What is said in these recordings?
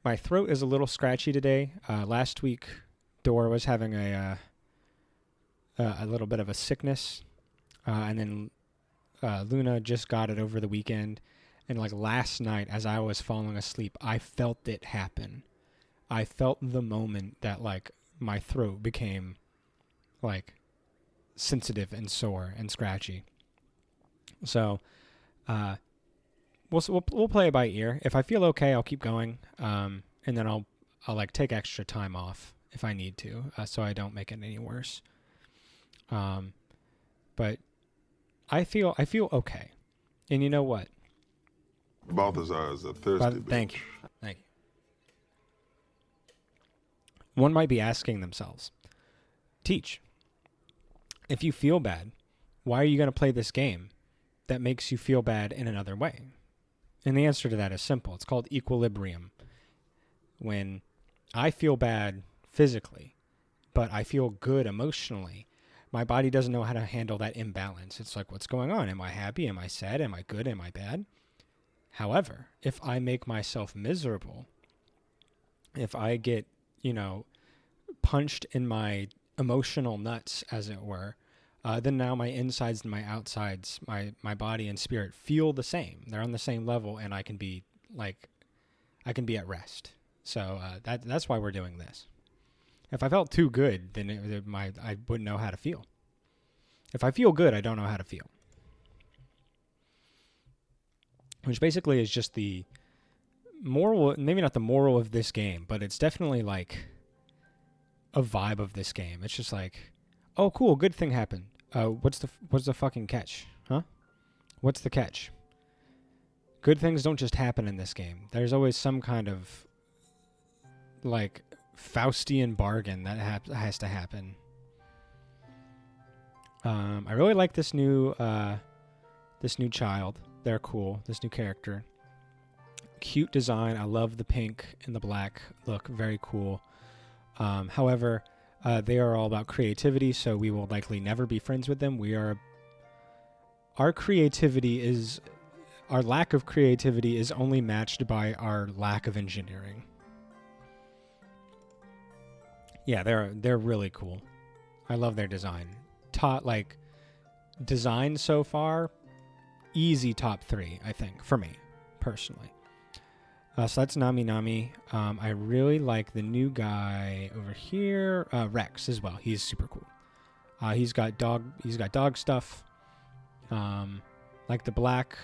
My throat is a little scratchy today. Last week, Dora was having a little bit of a sickness, and then Luna just got it over the weekend. And like last night, as I was falling asleep, I felt it happen. I felt the moment that like my throat became like sensitive and sore and scratchy. So we'll play it by ear. If I feel okay, I'll keep going, and then I'll like take extra time off if I need to, so I don't make it any worse. But I feel okay, and you know what? Balthazar is a thirsty bitch. Thank you. One might be asking themselves, Teach, if you feel bad, why are you going to play this game that makes you feel bad in another way? And the answer to that is simple. It's called equilibrium. When I feel bad physically, but I feel good emotionally, my body doesn't know how to handle that imbalance. It's like, what's going on? Am I happy? Am I sad? Am I good? Am I bad? However, if I make myself miserable, if I get, punched in my emotional nuts, as it were, then now my insides and my outsides, my body and spirit feel the same. They're on the same level, and I can be at rest. So that's why we're doing this. If I felt too good, then I wouldn't know how to feel. If I feel good, I don't know how to feel. Which basically is just the moral, maybe not the moral of this game, but it's definitely like a vibe of this game. It's just like, oh, cool, good thing happened. What's the fucking catch? Huh? What's the catch? Good things don't just happen in this game. There's always some kind of like Faustian bargain that has to happen. I really like this new child. They're cool. This new character. Cute design. I love the pink and the black look. Very cool. However, they are all about creativity, so we will likely never be friends with them. Our lack of creativity is only matched by our lack of engineering. Yeah, they're really cool. I love their design. Design so far, easy top 3, I think, for me, personally. So that's Nami Nami. I really like the new guy over here, Rex as well. He's super cool. He's got dog stuff. Like the black,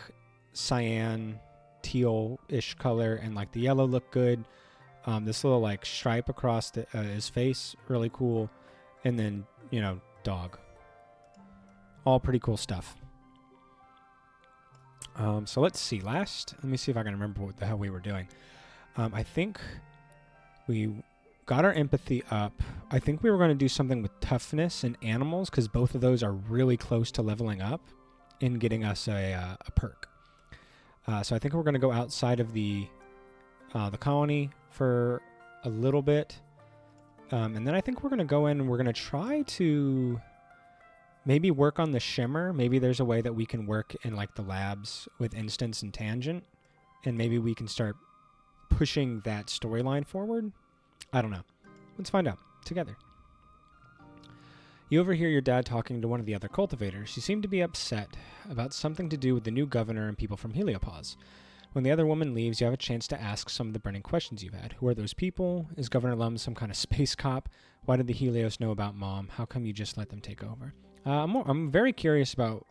cyan, teal-ish color, and like the yellow look good. This little like stripe across his face, really cool. And then, dog. All pretty cool stuff. So let's see. Let me see if I can remember what the hell we were doing. I think we got our empathy up. I think we were going to do something with toughness and animals, because both of those are really close to leveling up and getting us a perk. So I think we're going to go outside of the colony for a little bit. And then I think we're going to go in and we're going to try to maybe work on the shimmer. Maybe there's a way that we can work in like the labs with instance and tangent, and maybe we can start pushing that storyline forward. I don't know. Let's find out together. You overhear your dad talking to one of the other cultivators. You seem to be upset about something to do with the new governor and people from Heliopause. When the other woman leaves, you have a chance to ask some of the burning questions you've had. Who are those people? Is Governor Lum some kind of space cop? Why did the Helios know about Mom? How come you just let them take over? I'm very curious about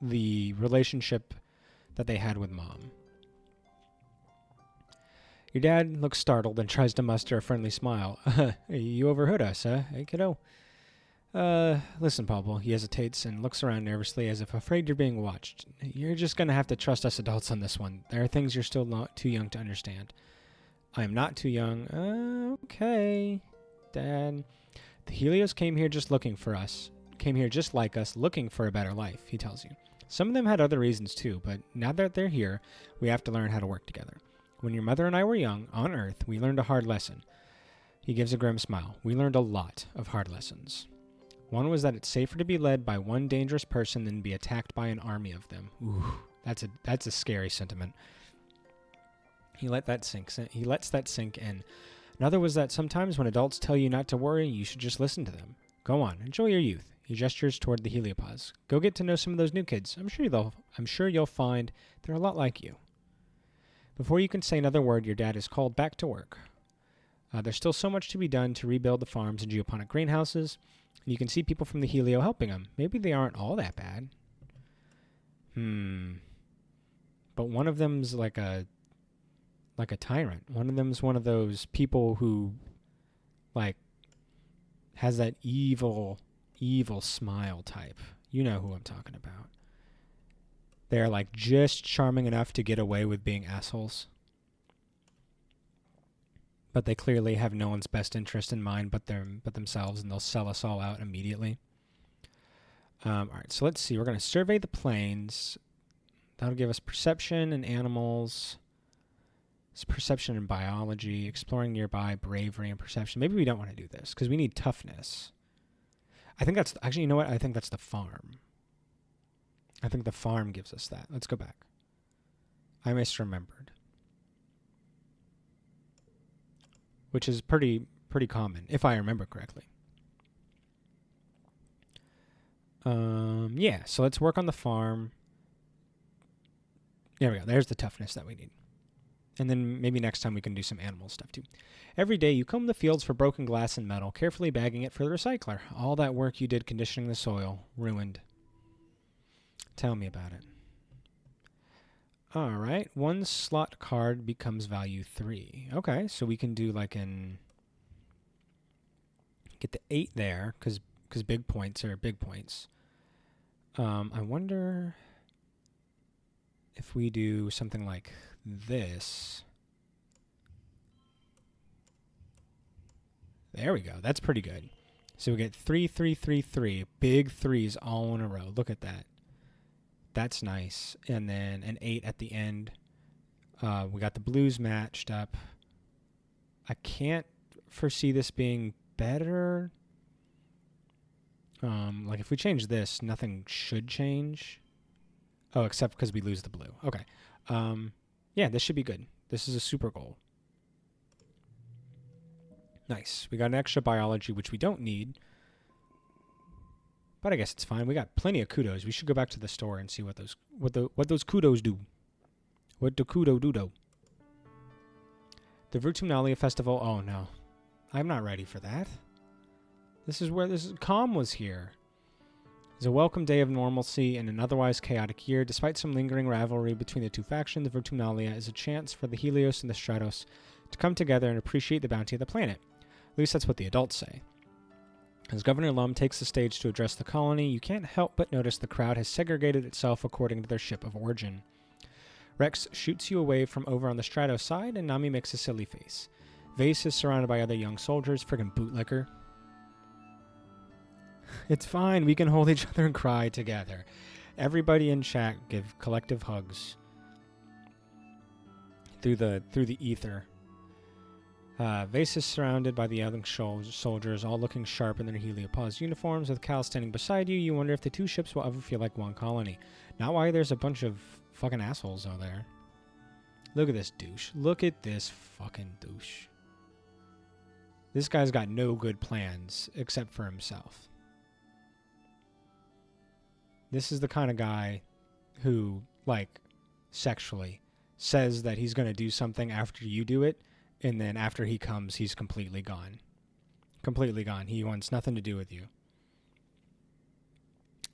the relationship that they had with Mom. Your dad looks startled and tries to muster a friendly smile. You overheard us, huh? Hey, kiddo. Listen, Pablo. He hesitates and looks around nervously as if afraid you're being watched. You're just going to have to trust us adults on this one. There are things you're still not too young to understand. I am not too young. Okay, Dad. The Helios came here just looking for us. Came here just like us, looking for a better life, he tells you. Some of them had other reasons too, but now that they're here, we have to learn how to work together. When your mother and I were young, on Earth, we learned a hard lesson. He gives a grim smile. We learned a lot of hard lessons. One was that it's safer to be led by one dangerous person than be attacked by an army of them. Ooh, that's a scary sentiment. He lets that sink in. Another was that sometimes when adults tell you not to worry, you should just listen to them. Go on, enjoy your youth. He gestures toward the heliopause. Go get to know some of those new kids. I'm sure you'll find they're a lot like you. Before you can say another word, your dad is called back to work. There's still so much to be done to rebuild the farms and geoponic greenhouses, and you can see people from the Helio helping him. Maybe they aren't all that bad. But one of them's like a tyrant. One of them's one of those people who, like, has that evil smile type. You know who I'm talking about. They're, like, just charming enough to get away with being assholes. But they clearly have no one's best interest in mind but themselves, and they'll sell us all out immediately. All right, so let's see. We're going to survey the plains. That'll give us perception and animals. It's perception and biology, exploring nearby, bravery and perception. Maybe we don't want to do this because we need toughness. I think that's... Actually, you know what? I think that's the farm. I think the farm gives us that. Let's go back. I misremembered. Which is pretty common, if I remember correctly. Yeah, so let's work on the farm. There we go. There's the toughness that we need. And then maybe next time we can do some animal stuff too. Every day you comb the fields for broken glass and metal, carefully bagging it for the recycler. All that work you did conditioning the soil, ruined. Tell me about it. All right, 1 slot card becomes value 3. Okay, so we can do like get the 8 there because big points are big points. I wonder if we do something like this. There we go. That's pretty good. So we get 3, 3, 3, 3. Big threes all in a row. Look at that. That's nice. And then an 8 at the end. We got the blues matched up. I can't foresee this being better. Like if we change this, nothing should change. Oh, except because we lose the blue. Okay. Yeah, this should be good. This is a super goal. Nice. We got an extra biology, which we don't need. But I guess it's fine. We got plenty of kudos. We should go back to the store and see what those kudos do. What do kudo do? The Virtunalia Festival. Oh no, I'm not ready for that. This is Calm was here. It's a welcome day of normalcy in an otherwise chaotic year. Despite some lingering rivalry between the two factions, the Virtunalia is a chance for the Helios and the Stratos to come together and appreciate the bounty of the planet. At least that's what the adults say. As Governor Lum takes the stage to address the colony, you can't help but notice the crowd has segregated itself according to their ship of origin. Rex shoots you away from over on the Stratos side, and Nami makes a silly face. Vase is surrounded by other young soldiers, friggin' bootlicker. It's fine, we can hold each other and cry together. Everybody in chat give collective hugs through the ether. Vase is surrounded by the young soldiers, all looking sharp in their heliopause uniforms. With Cal standing beside you, you wonder if the two ships will ever feel like one colony. Not why there's a bunch of fucking assholes out there. Look at this douche. Look at this fucking douche. This guy's got no good plans except for himself. This is the kind of guy who, like, sexually says that he's going to do something after you do it, and then after he comes, he's completely gone. Completely gone. He wants nothing to do with you.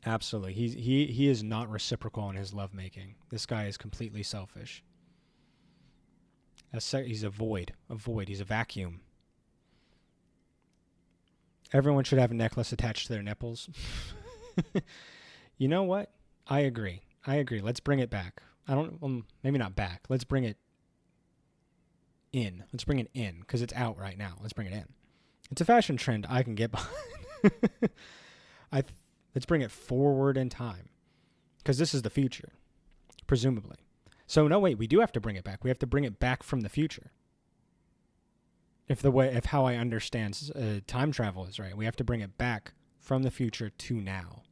Absolutely. He is not reciprocal in his lovemaking. This guy is completely selfish. He's a void. A void. He's a vacuum. Everyone should have a necklace attached to their nipples. You know what? I agree. Let's bring it back. Maybe not back. Let's bring it in. Let's bring it in because it's out right now. Let's bring it in. It's a fashion trend I can get behind. Let's bring it forward in time because this is the future, presumably. So no, wait, we do have to bring it back. We have to bring it back from the future. If how I understand time travel is right, we have to bring it back from the future to now.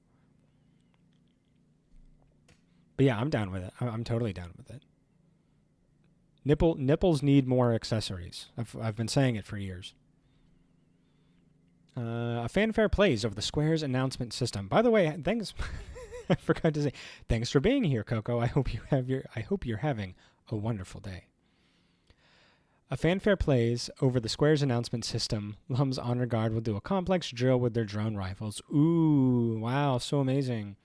But yeah, I'm down with it. I'm totally down with it. Nipples need more accessories. I've been saying it for years. A fanfare plays over the square's announcement system. By the way, thanks. I forgot to say thanks for being here, Coco. I hope you're having a wonderful day. A fanfare plays over the square's announcement system. Lum's honor guard will do a complex drill with their drone rifles. Ooh, wow, so amazing.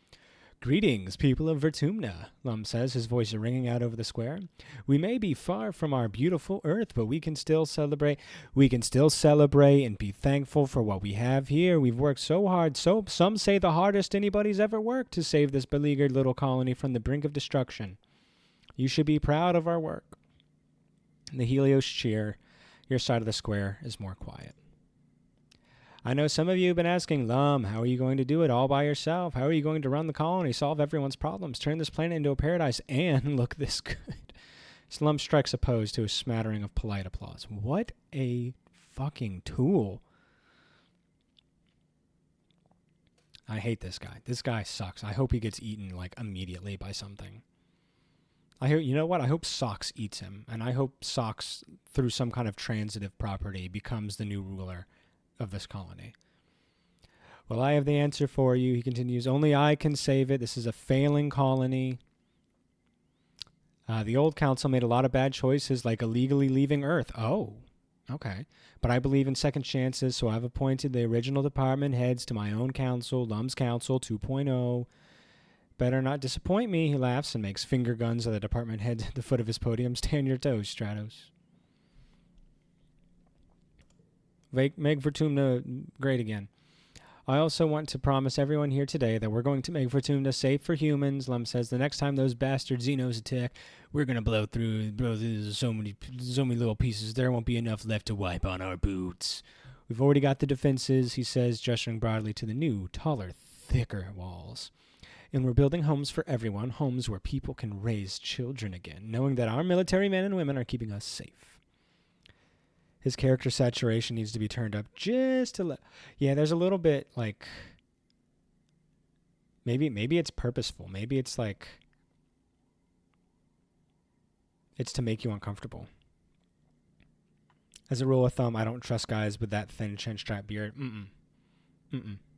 Greetings, people of Vertumna, Lum says, his voice ringing out over the square. We may be far from our beautiful Earth, but we can still celebrate. We can still celebrate and be thankful for what we have here. We've worked so hard, some say the hardest anybody's ever worked, to save this beleaguered little colony from the brink of destruction. You should be proud of our work. The Helios cheer. Your side of the square is more quiet. I know some of you have been asking, Lum, how are you going to do it all by yourself? How are you going to run the colony, solve everyone's problems, turn this planet into a paradise, and look this good? Lum strikes a pose to a smattering of polite applause. What a fucking tool. I hate this guy. This guy sucks. I hope he gets eaten, like, immediately by something. You know what? I hope Socks eats him, and I hope Socks, through some kind of transitive property, becomes the new ruler of this colony. Well, I have the answer for you, he continues. Only I can save it. This is a failing colony. The old council made a lot of bad choices, like illegally leaving Earth. Oh, okay. But I believe in second chances, so I've appointed the original department heads to my own council, Lum's Council 2.0. Better not disappoint me, he laughs and makes finger guns of the department heads at the foot of his podium. Stand your toes, Stratos. Make Vertumna great again. I also want to promise everyone here today that we're going to make Vertumna safe for humans. Lum says the next time those bastard Xenos attack, we're going to blow through so many little pieces. There won't be enough left to wipe on our boots. We've already got the defenses, he says, gesturing broadly to the new, taller, thicker walls. And we're building homes for everyone, homes where people can raise children again, knowing that our military men and women are keeping us safe. His character saturation needs to be turned up just a little. Yeah, there's a little bit, like, maybe it's purposeful. Maybe it's like, it's to make you uncomfortable. As a rule of thumb, I don't trust guys with that thin chin strap beard.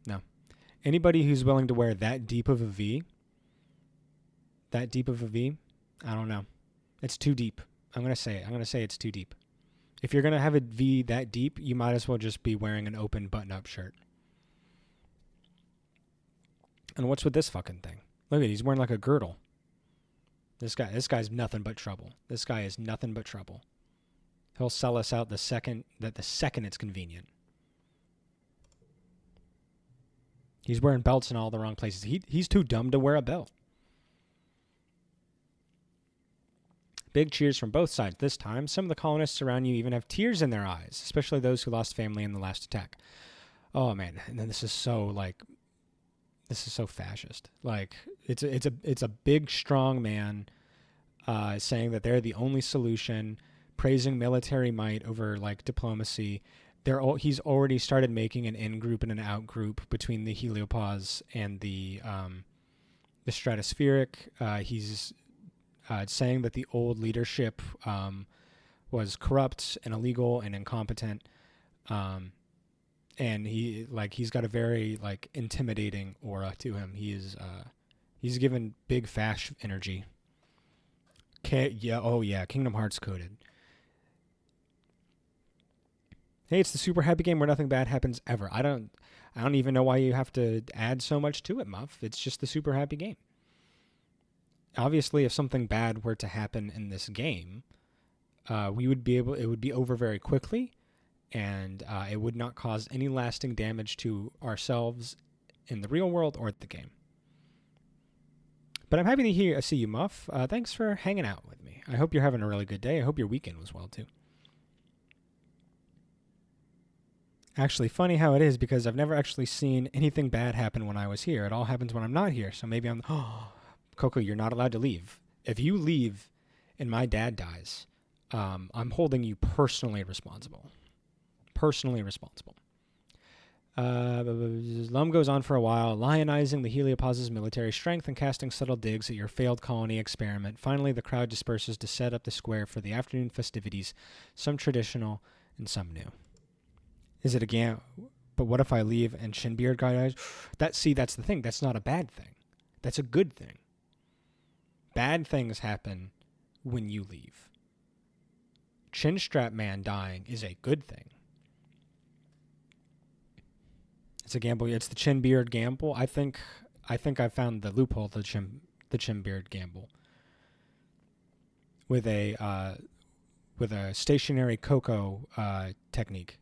No. Anybody who's willing to wear that deep of a V, I don't know. It's too deep. I'm going to say it's too deep. If you're going to have a V that deep, you might as well just be wearing an open button-up shirt. And what's with this fucking thing? Look at it, he's wearing like a girdle. This guy's nothing but trouble. This guy is nothing but trouble. He'll sell us out the second it's convenient. He's wearing belts in all the wrong places. He's too dumb to wear a belt. Big cheers from both sides this time. Some of the colonists around you even have tears in their eyes, especially those who lost family in the last attack. Oh man, and then this is so fascist. Like it's a big strong man saying that they're the only solution, praising military might over like diplomacy. He's already started making an in-group and an out-group between the heliopause and the stratospheric. He's saying that the old leadership was corrupt and illegal and incompetent, and he's got a very like intimidating aura to him. He's given big fash energy. Kingdom Hearts coded. Hey, it's the super happy game where nothing bad happens ever. I don't even know why you have to add so much to it, Muff. It's just the super happy game. Obviously, if something bad were to happen in this game, it would be over very quickly, and it would not cause any lasting damage to ourselves in the real world or the game. But I'm happy to see you, Muff. Thanks for hanging out with me. I hope you're having a really good day. I hope your weekend was well, too. Actually, funny how it is, because I've never actually seen anything bad happen when I was here. It all happens when I'm not here, so maybe Coco, you're not allowed to leave. If you leave and my dad dies, I'm holding you personally responsible. Lum goes on for a while, lionizing the Heliopause's military strength and casting subtle digs at your failed colony experiment. Finally, the crowd disperses to set up the square for the afternoon festivities, some traditional and some new. Is it again? But what if I leave and Shinbeard guy dies? That's the thing. That's not a bad thing. That's a good thing. Bad things happen when you leave. Chinstrap Man dying is a good thing. It's a gamble. It's the Chinbeard gamble. I think I found the loophole to the Chinbeard gamble. With a stationary cocoa technique.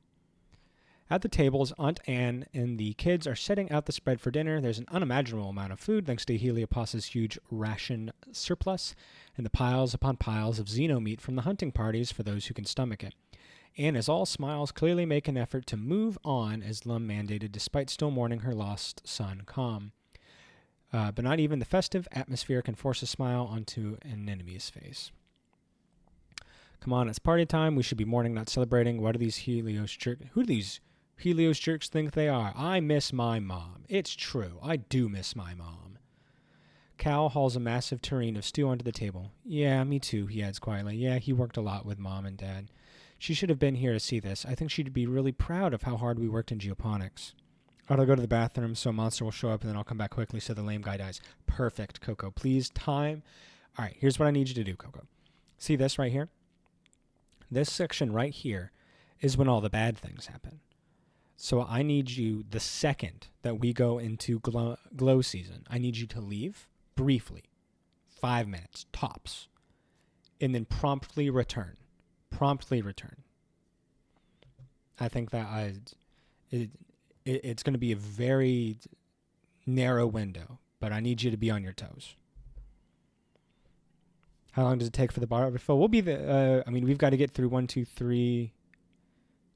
At the tables, Aunt Anne and the kids are setting out the spread for dinner. There's an unimaginable amount of food thanks to Heliopause's huge ration surplus and the piles upon piles of xeno meat from the hunting parties for those who can stomach it. Anne is all smiles, clearly make an effort to move on as Lum mandated, despite still mourning her lost son, Calm. But not even the festive atmosphere can force a smile onto an enemy's face. Come on, it's party time. We should be mourning, not celebrating. What are these Helios jerks? Who do these Helios jerks think they are? I miss my mom. It's true. I do miss my mom. Cal hauls a massive tureen of stew onto the table. Yeah, me too, he adds quietly. Yeah, he worked a lot with Mom and Dad. She should have been here to see this. I think she'd be really proud of how hard we worked in geoponics. I'll go to the bathroom so a monster will show up and then I'll come back quickly so the lame guy dies. Perfect, Coco. Please, time. All right, here's what I need you to do, Coco. See this right here? This section right here is when all the bad things happen. So I need you, the second that we go into glow season, I need you to leave briefly, 5 minutes, tops, and then promptly return. I think that it's going to be a very narrow window, but I need you to be on your toes. How long does it take for the bar to fill? We'll be we've got to get through 1, 2, 3.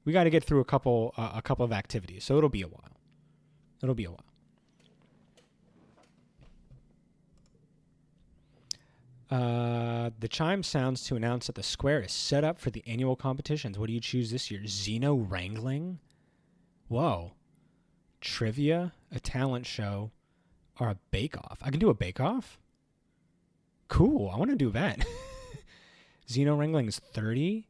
We got to get through a couple of activities, so it'll be a while. The chime sounds to announce that the square is set up for the annual competitions. What do you choose this year? Xeno wrangling? Whoa. Trivia, a talent show, or a bake-off. I can do a bake-off? Cool, I want to do that. Xeno wrangling is 30?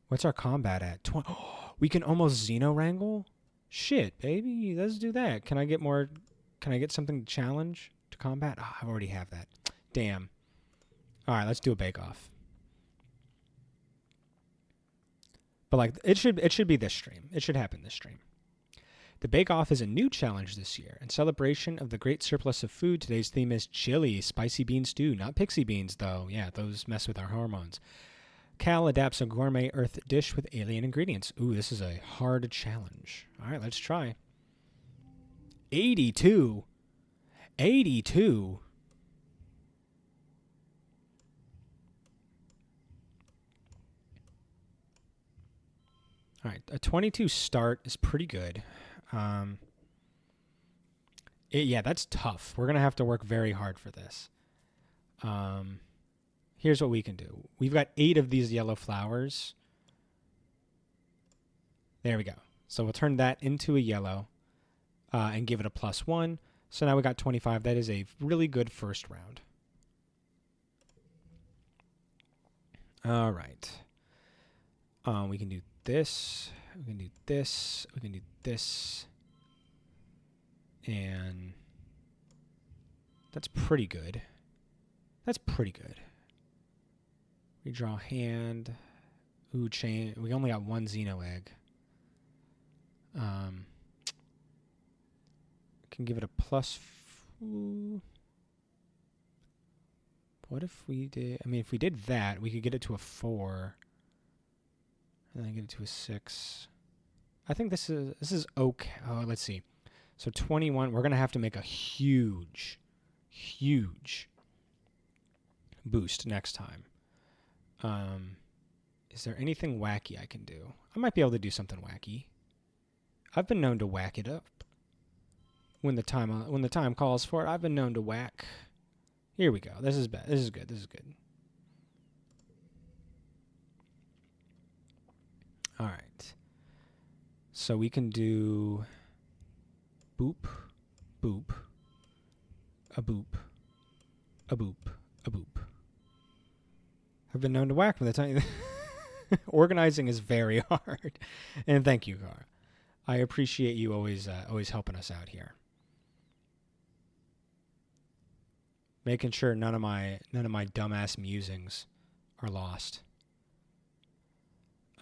What's our combat at? 20. Oh, we can almost Xeno wrangle? Shit, baby, let's do that. Can I get something to challenge to combat? Oh, I already have that. Damn. All right, let's do a bake-off. But it should be this stream. It should happen this stream. The bake-off is a new challenge this year. In celebration of the great surplus of food, today's theme is chili, spicy bean stew. Not pixie beans, though. Yeah, those mess with our hormones. Cal adapts a gourmet earth dish with alien ingredients. Ooh, this is a hard challenge. All right, let's try. 82. 82. All right, a 22 start is pretty good. Yeah, that's tough. We're going to have to work very hard for this. Here's what we can do. We've got 8 of these yellow flowers. There we go. So we'll turn that into a yellow and give it a +1. So now we got 25. That is a really good first round. All right. We can do this. We can do this. We can do this. And that's pretty good. That's pretty good. We draw hand. Ooh, chain. We only got 1 Xeno egg. Can give it a +. What if we did? I mean, if we did that, we could get it to a 4. And then get it to a 6. I think this is okay. Oh, let's see. So 21. We're gonna have to make a huge boost next time. Is there anything wacky I can do? I might be able to do something wacky. I've been known to whack it up when the time calls for it. I've been known to whack. Here we go. This is bad. This is good. This is good. All right. So we can do boop, boop, a boop, a boop, a boop. I've been known to whack from the time. Organizing is very hard. And thank you, Cara. I appreciate you always helping us out here. Making sure none of my dumbass musings are lost.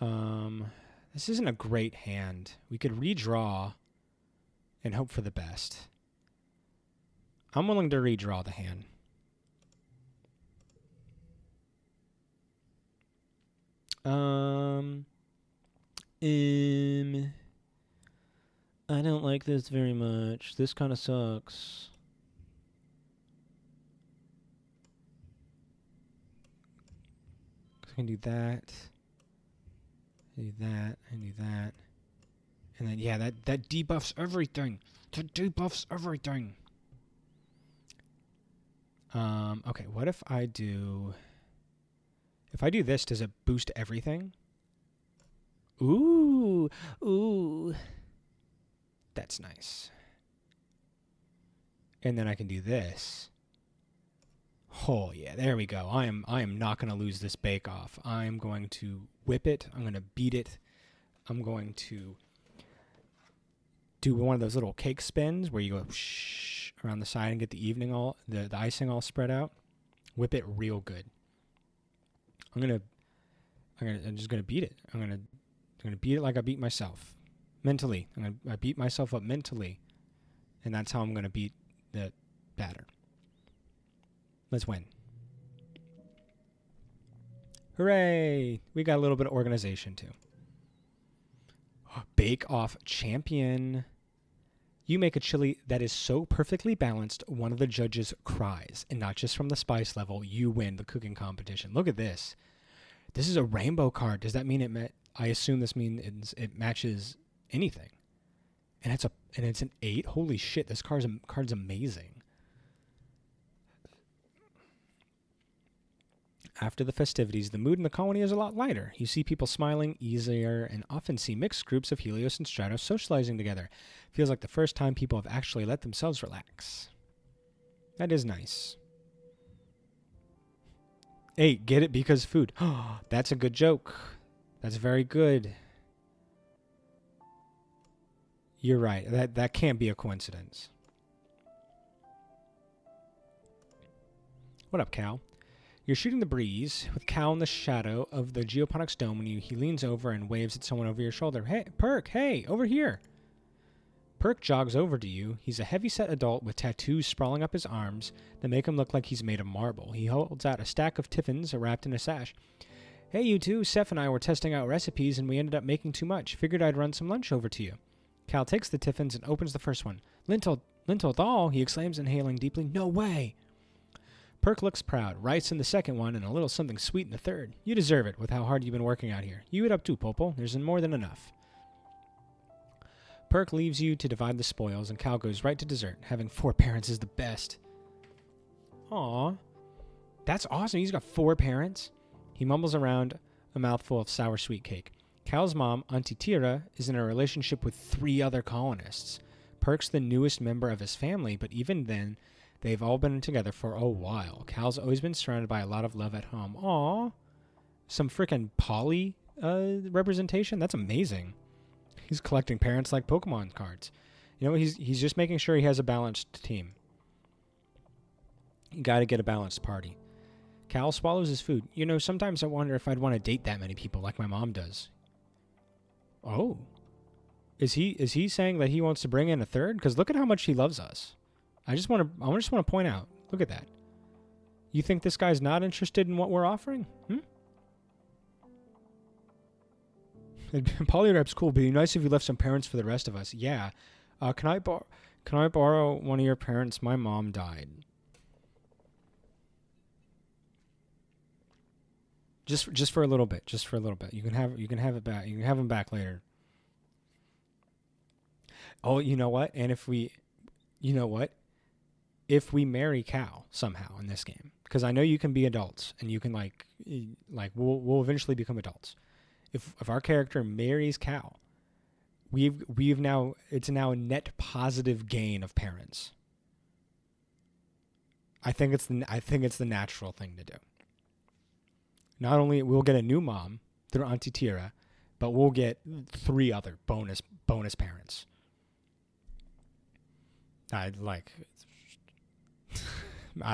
This isn't a great hand. We could redraw and hope for the best. I'm willing to redraw the hand. I don't like this very much. This kind of sucks. I can do that. Do that. And do that. And then, yeah, that debuffs everything. That debuffs everything. Okay, what if I do... If I do this, does it boost everything? Ooh. Ooh. That's nice. And then I can do this. Oh, yeah, there we go. I am not going to lose this bake-off. I'm going to whip it. I'm going to beat it. I'm going to do one of those little cake spins where you go shh around the side and get the the icing all spread out. Whip it real good. I'm just gonna beat it. I'm gonna beat it like I beat myself. Mentally. I beat myself up mentally. And that's how I'm gonna beat the batter. Let's win. Hooray! We got a little bit of organization too. Bake Off champion. You make a chili that is so perfectly balanced, one of the judges cries. And not just from the spice level, you win the cooking competition. Look at this. This is a rainbow card. Does that mean I assume this means it matches anything. And it's an 8. Holy shit, this card's amazing. After the festivities, the mood in the colony is a lot lighter. You see people smiling easier and often see mixed groups of Helios and Stratos socializing together. Feels like the first time people have actually let themselves relax. That is nice. 8, get it because food. Oh, that's a good joke. That's very good. You're right. That can't be a coincidence. What up, Cal? You're shooting the breeze with Cal in the shadow of the geoponics dome when he leans over and waves at someone over your shoulder. Hey, Perk, hey, over here. Perk jogs over to you. He's a heavy-set adult with tattoos sprawling up his arms that make him look like he's made of marble. He holds out a stack of tiffins wrapped in a sash. Hey, you two, Seth and I were testing out recipes and we ended up making too much. Figured I'd run some lunch over to you. Cal takes the tiffins and opens the first one. Lentil thal, he exclaims, inhaling deeply. No way. Perk looks proud, writes in the second one, and a little something sweet in the third. You deserve it with how hard you've been working out here. You eat up too, Popo. There's more than enough. Perk leaves you to divide the spoils, and Cal goes right to dessert. Having 4 parents is the best. Aw. That's awesome. He's got 4 parents. He mumbles around a mouthful of sour sweet cake. Cal's mom, Auntie Tira, is in a relationship with 3 other colonists. Perk's the newest member of his family, but even then, they've all been together for a while. Cal's always been surrounded by a lot of love at home. Aw. Some frickin' poly representation? That's amazing. He's collecting parents like Pokemon cards. You know, he's just making sure he has a balanced team. You gotta get a balanced party. Cal swallows his food. You know, sometimes I wonder if I'd want to date that many people like my mom does. Oh. Is he saying that he wants to bring in a third? Because look at how much he loves us. I just want to point out. Look at that. You think this guy's not interested in what we're offering? Polyrap's cool, but it'd be nice if you left some parents for the rest of us. Yeah. Can I borrow one of your parents? My mom died. Just for a little bit. Just for a little bit. You can have it back. You can have them back later. Oh, you know what? And if we marry Cal somehow in this game, because I know you can be adults and you can we'll eventually become adults. If our character marries Cal, We've now, it's now a net positive gain of parents. I think it's the natural thing to do. Not only we'll get a new mom through Auntie Tira, but we'll get 3 other bonus parents. I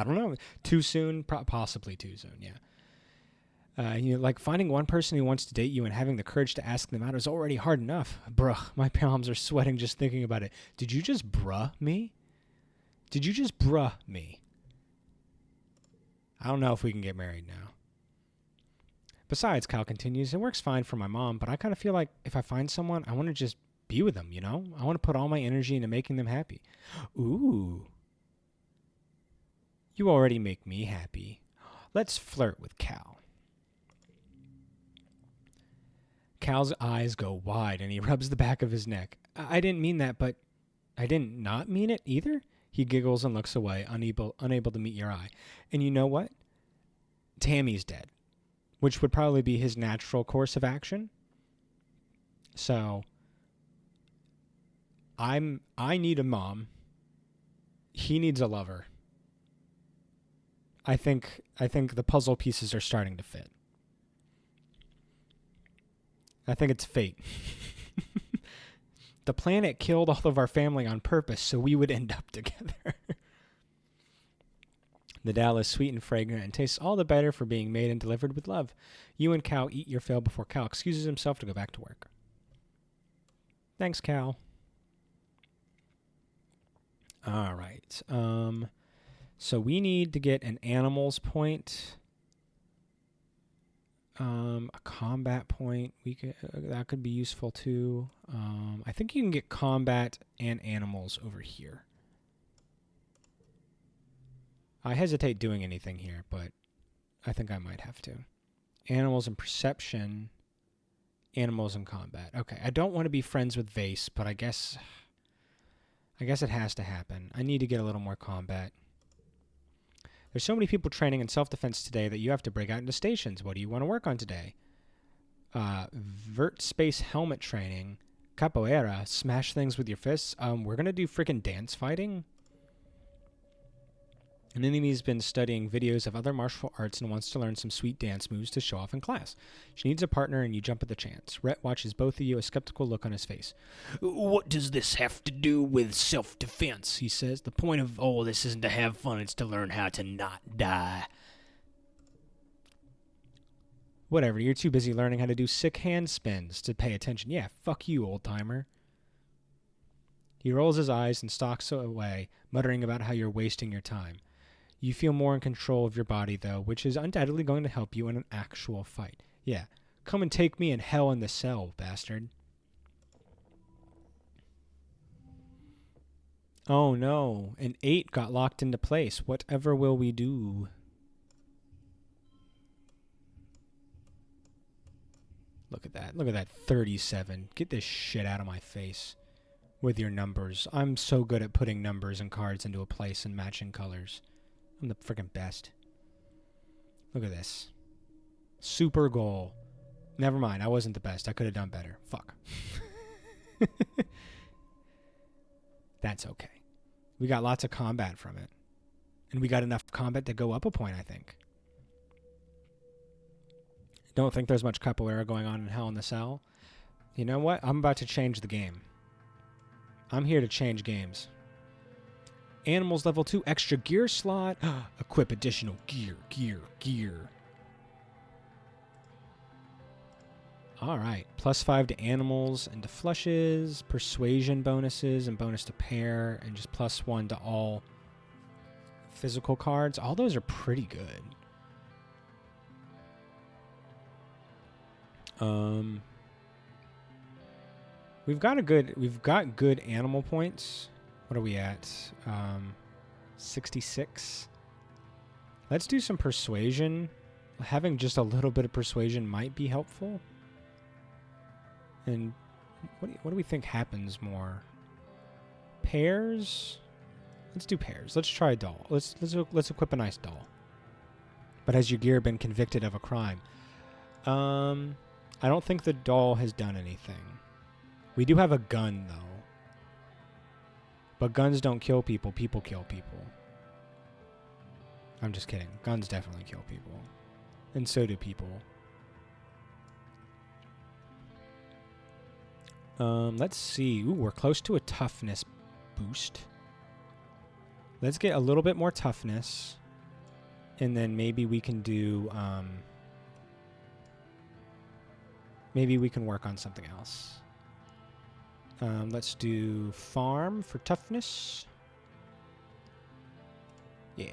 don't know. Too soon? Possibly too soon, yeah. Like finding one person who wants to date you and having the courage to ask them out is already hard enough. Bruh, my palms are sweating just thinking about it. Did you just bruh me? Did you just bruh me? I don't know if we can get married now. Besides, Cal continues, it works fine for my mom, but I kind of feel like if I find someone, I want to just be with them, you know? I want to put all my energy into making them happy. Ooh. You already make me happy. Let's flirt with Cal. Cal's eyes go wide and he rubs the back of his neck. I didn't mean that, but I didn't not mean it either. He giggles and looks away, unable to meet your eye. And you know what? Tammy's dead, which would probably be his natural course of action. So I need a mom. He needs a lover. I think the puzzle pieces are starting to fit. I think it's fate. The planet killed all of our family on purpose so we would end up together. The dal is sweet and fragrant and tastes all the better for being made and delivered with love. You and Cal eat your fill before Cal excuses himself to go back to work. Thanks, Cal. All right. So we need to get an animals point. A combat point. That could be useful too. I think you can get combat and animals over here. I hesitate doing anything here, but I think I might have to. Animals and perception. Animals and combat. Okay, I don't want to be friends with Vase, but I guess it has to happen. I need to get a little more combat. There's so many people training in self-defense today that you have to break out into stations. What do you want to work on today? Vert space helmet training. Capoeira. Smash things with your fists. We're going to do freaking dance fighting. An enemy's been studying videos of other martial arts and wants to learn some sweet dance moves to show off in class. She needs a partner and you jump at the chance. Rhett watches both of you, a skeptical look on his face. What does this have to do with self-defense? He says. The point of all this isn't to have fun, it's to learn how to not die. Whatever, you're too busy learning how to do sick hand spins to pay attention. Yeah, fuck you, old-timer. He rolls his eyes and stalks away, muttering about how you're wasting your time. You feel more in control of your body, though, which is undoubtedly going to help you in an actual fight. Yeah, come and take me in hell in the cell, bastard. Oh no, an 8 got locked into place. Whatever will we do? Look at that. Look at that 37. Get this shit out of my face with your numbers. I'm so good at putting numbers and cards into a place and matching colors. I'm the freaking best. Look at this. Super goal. Never mind. I wasn't the best. I could have done better. Fuck. That's okay. We got lots of combat from it. And we got enough combat to go up a point, I think. Don't think there's much capoeira going on in Hell in the Cell. You know what? I'm about to change the game. I'm here to change games. Animals level 2, extra gear slot. Equip additional gear. Alright. +5 to animals and to flushes. Persuasion bonuses and bonus to pair. And just +1 to all physical cards. All those are pretty good. We've got good animal points. What are we at? 66. Let's do some persuasion. Having just a little bit of persuasion might be helpful. And what do we think happens more? Pairs? Let's do pairs. Let's try a doll. Let's equip a nice doll. But has your gear been convicted of a crime? I don't think the doll has done anything. We do have a gun, though. But guns don't kill people. People kill people. I'm just kidding. Guns definitely kill people. And so do people. Let's see. Ooh, we're close to a toughness boost. Let's get a little bit more toughness. And then maybe we can do... maybe we can work on something else. Let's do farm for toughness. Yeah.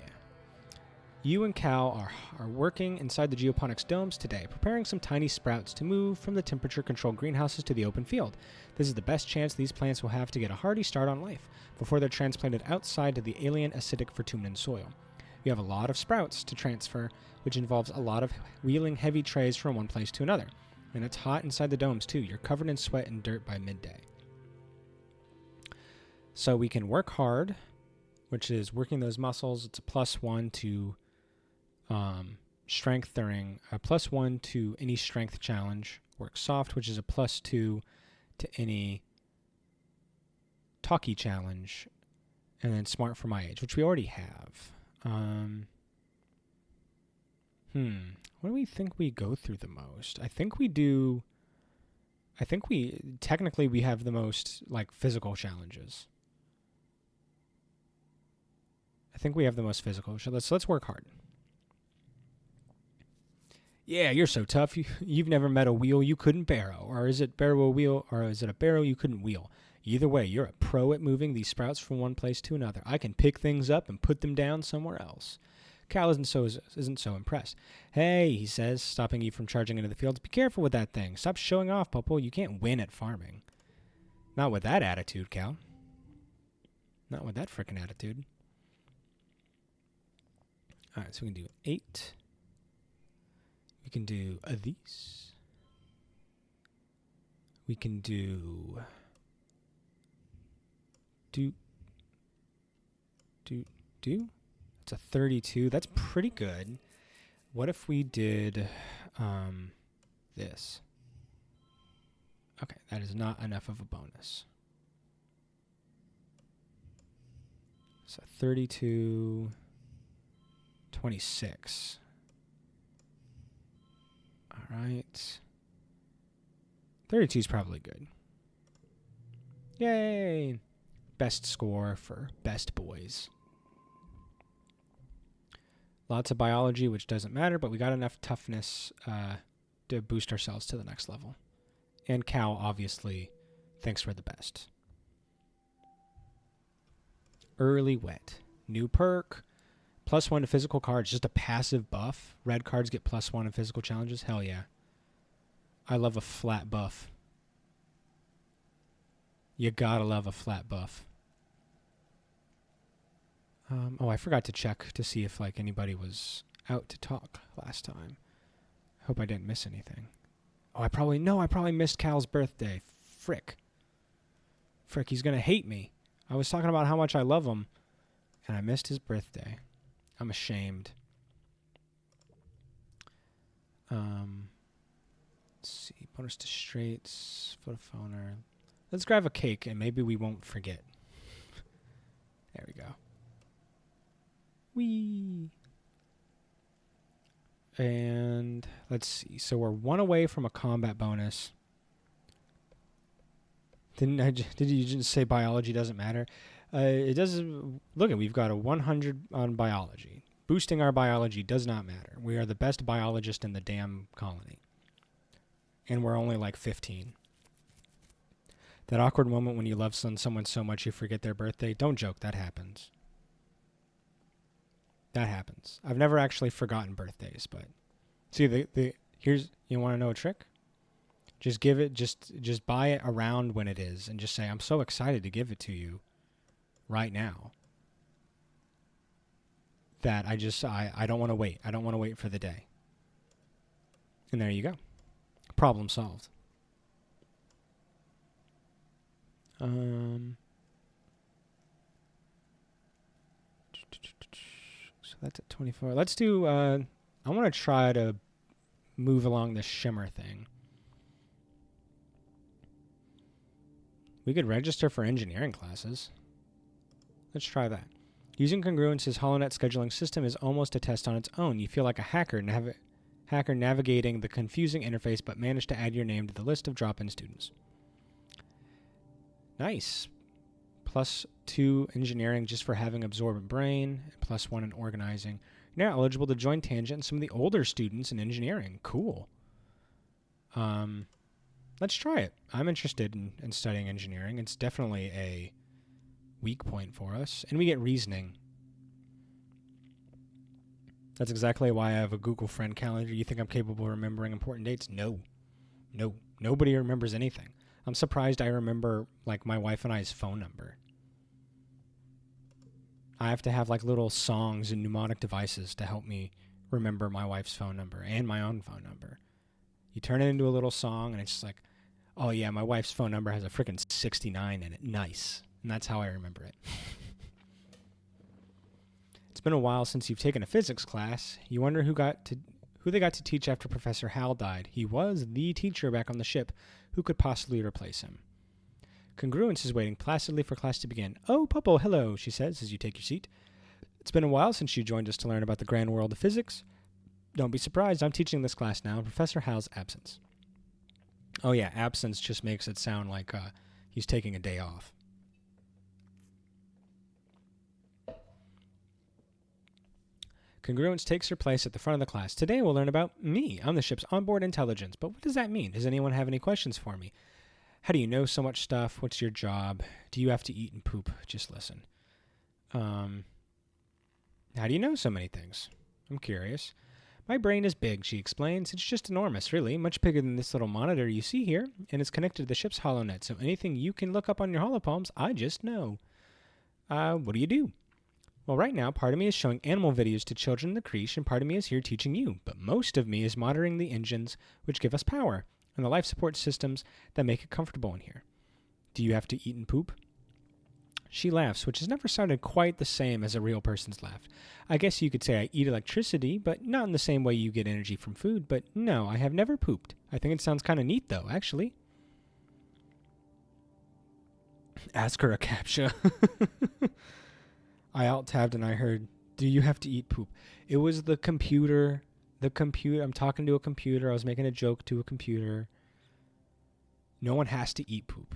You and Cal are working inside the geoponics domes today, preparing some tiny sprouts to move from the temperature-controlled greenhouses to the open field. This is the best chance these plants will have to get a hearty start on life before they're transplanted outside to the alien acidic Vertumnan soil. You have a lot of sprouts to transfer, which involves a lot of wheeling heavy trays from one place to another. And it's hot inside the domes, too. You're covered in sweat and dirt by midday. So we can work hard, which is working those muscles. It's a +1 to strength during a +1 to any strength challenge. Work soft, which is a +2 to any talkie challenge. And then smart for my age, which we already have. What do we think we go through the most? I think we technically we have the most like physical challenges. I think we have the most physical. So let's work hard. Yeah, you're so tough. You've never met a wheel you couldn't barrow. Or is it barrow a wheel, or is it a barrow you couldn't wheel? Either way, you're a pro at moving these sprouts from one place to another. I can pick things up and put them down somewhere else. Cal isn't so impressed. Hey, he says, stopping you from charging into the fields. Be careful with that thing. Stop showing off, Popo. You can't win at farming. Not with that attitude, Cal. Not with that frickin' attitude. All right, so we can do 8. We can do these. We can do... It's a 32. That's pretty good. What if we did this? Okay, that is not enough of a bonus. So 32, 26. All right. 32 is probably good. Yay! Best score for best boys. Lots of biology, which doesn't matter, but we got enough toughness to boost ourselves to the next level. And Cal obviously thinks we're the best. Early wet. New perk. +1 to physical cards. Just a passive buff. Red cards get +1 in physical challenges. Hell yeah. I love a flat buff. You gotta love a flat buff. I forgot to check to see if like anybody was out to talk last time. Hope I didn't miss anything. I probably missed Cal's birthday. Frick, he's gonna hate me. I was talking about how much I love him, and I missed his birthday. I'm ashamed. Let's see. Bonus to straights. Photophoner. Let's grab a cake, and maybe we won't forget. There we go. Whee! And let's see. So we're 1 away from a combat bonus. Did you just say biology doesn't matter? It does. Look, we've got a 100 on biology. Boosting our biology does not matter. We are the best biologist in the damn colony. And we're only like 15. That awkward moment when you love someone so much you forget their birthday. Don't joke. That happens. That happens. I've never actually forgotten birthdays, but see here's, you want to know a trick? Just give it, just buy it around when it is and just say, I'm so excited to give it to you right now that I don't want to wait. I don't want to wait for the day. And there you go. Problem solved. So that's at 24. Let's do, I want to try to move along this shimmer thing. We could register for engineering classes. Let's try that. Using Congruence's HoloNet scheduling system is almost a test on its own. You feel like a hacker navigating the confusing interface, but managed to add your name to the list of drop-in students. Nice. +2 engineering just for having absorbent brain, +1 in organizing. You're now eligible to join Tangent and some of the older students in engineering. Cool. Let's try it. I'm interested in studying engineering. It's definitely a weak point for us. And we get reasoning. That's exactly why I have a Google Friend calendar. You think I'm capable of remembering important dates? No. Nobody remembers anything. I'm surprised I remember, like, my wife and I's phone number. I have to have, like, little songs and mnemonic devices to help me remember my wife's phone number and my own phone number. You turn it into a little song, and it's just like, oh, yeah, my wife's phone number has a freaking 69 in it. Nice. And that's how I remember it. It's been a while since you've taken a physics class. You wonder who they got to teach after Professor Hal died. He was the teacher back on the ship. Who could possibly replace him? Congruence is waiting placidly for class to begin. Oh, Popo, hello, she says as you take your seat. It's been a while since you joined us to learn about the grand world of physics. Don't be surprised, I'm teaching this class now in Professor Hal's absence. Oh yeah, absence just makes it sound like he's taking a day off. Congruence takes her place at the front of the class. Today we'll learn about me. I'm the ship's onboard intelligence. But what does that mean? Does anyone have any questions for me? How do you know so much stuff? What's your job? Do you have to eat and poop? Just listen. How do you know so many things? I'm curious. My brain is big, she explains. It's just enormous, really. Much bigger than this little monitor you see here. And it's connected to the ship's HoloNet. So anything you can look up on your holopalms, I just know. What do you do? Well, right now, part of me is showing animal videos to children in the creche, and part of me is here teaching you. But most of me is monitoring the engines which give us power, and the life support systems that make it comfortable in here. Do you have to eat and poop? She laughs, which has never sounded quite the same as a real person's laugh. I guess you could say I eat electricity, but not in the same way you get energy from food. But no, I have never pooped. I think it sounds kind of neat, though, actually. Ask her a CAPTCHA. I alt-tabbed and I heard, do you have to eat poop? It was the computer. I'm talking to a computer. I was making a joke to a computer. No one has to eat poop.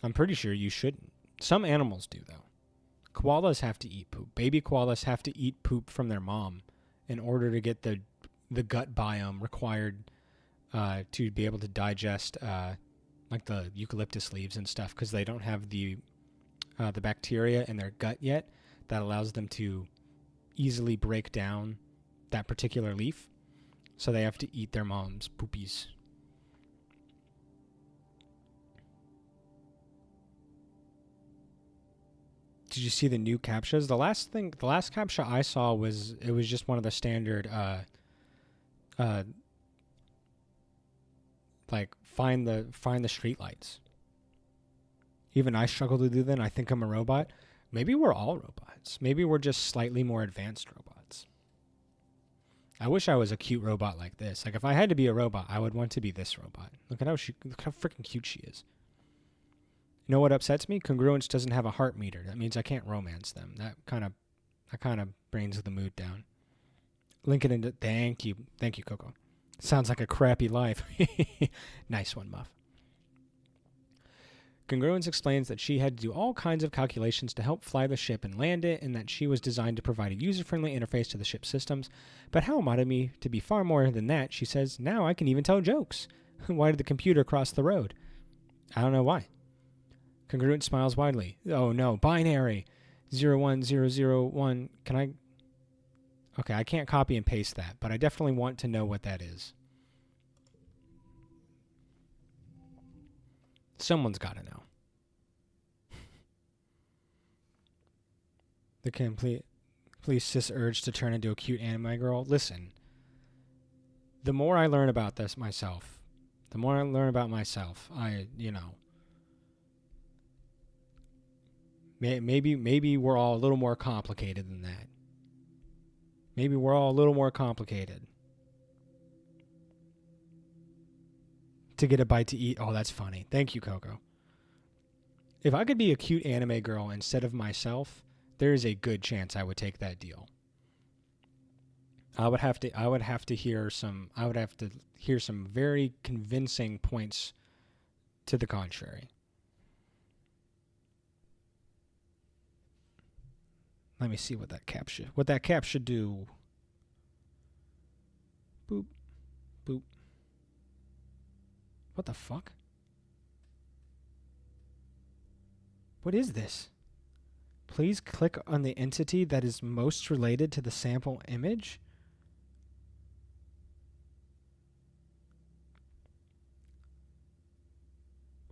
I'm pretty sure you shouldn't. Some animals do, though. Koalas have to eat poop. Baby koalas have to eat poop from their mom in order to get the gut biome required to be able to digest like the eucalyptus leaves and stuff, because they don't have the bacteria in their gut yet that allows them to easily break down that particular leaf. So they have to eat their mom's poopies. Did you see the new CAPTCHAs? The last CAPTCHA I saw was just one of the standard like find the streetlights. Even I struggle to do that. I think I'm a robot. Maybe we're all robots. Maybe we're just slightly more advanced robots. I wish I was a cute robot like this. Like, if I had to be a robot, I would want to be this robot. Look how freaking cute she is. You know what upsets me? Congruence doesn't have a heart meter. That means I can't romance them. That kind of brings the mood down. Link it into... Thank you, Coco. Sounds like a crappy life. Nice one, Muff. Congruence explains that she had to do all kinds of calculations to help fly the ship and land it, and that she was designed to provide a user-friendly interface to the ship's systems. But Hal wanted me to be far more than that. She says, now I can even tell jokes. Why did the computer cross the road? I don't know why. Congruence smiles widely. Oh no, binary. 01001. Can I... Okay, I can't copy and paste that, but I definitely want to know what that is. Someone's got to know. The complete cis urge to turn into a cute anime girl. Listen, the more I learn about this myself, maybe we're all a little more complicated than that. Maybe we're all a little more complicated. To get a bite to eat. Oh, that's funny. Thank you, Coco. If I could be a cute anime girl instead of myself, there is a good chance I would take that deal. I would have to hear some very convincing points to the contrary. Let me see what that cap should do. Boop. Boop. What the fuck? What is this? Please click on the entity that is most related to the sample image.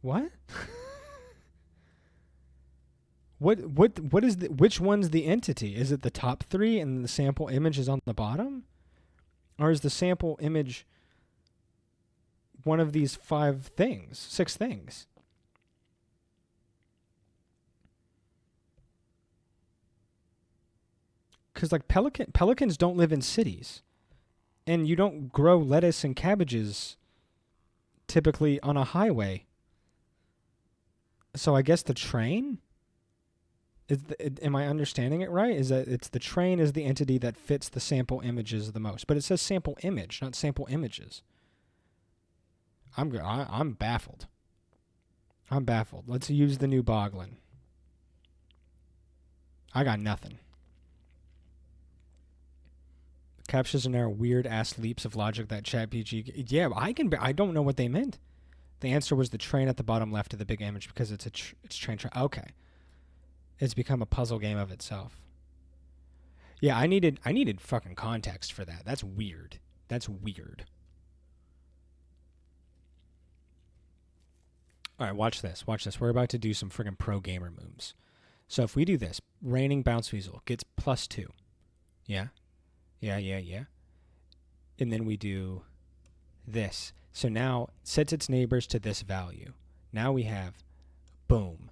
What? What is which one's the entity? Is it the top 3 and the sample image is on the bottom? Or is the sample image one of these 6 things? Because like pelicans don't live in cities, and you don't grow lettuce and cabbages typically on a highway. So I guess the train? Am I understanding it right? Is that it's the train is the entity that fits the sample images the most, but it says sample image, not sample images. I'm baffled. I'm baffled. Let's use the new Boglin. I got nothing. Captures and are weird ass leaps of logic that ChatGPT. Yeah, I don't know what they meant. The answer was the train at the bottom left of the big image because it's train. Okay, it's become a puzzle game of itself. Yeah, I needed fucking context for that. That's weird. All right, watch this. We're about to do some friggin' pro gamer moves. So if we do this, raining bounce weasel gets +2. Yeah. And then we do this. So now it sets its neighbors to this value. Now we have boom.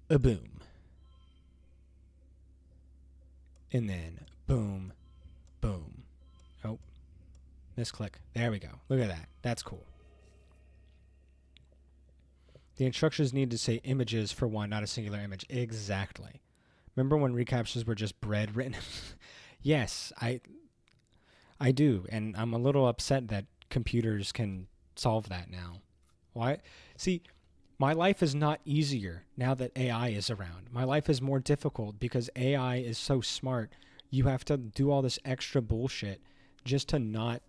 A boom. And then boom, boom. Oh, misclick. There we go. Look at that. That's cool. The instructions need to say images for one, not a singular image. Exactly. Remember when recaptures were just bread written? Yes, I do, and I'm a little upset that computers can solve that now. Why? See, my life is not easier now that AI is around. My life is more difficult because AI is so smart. You have to do all this extra bullshit just to not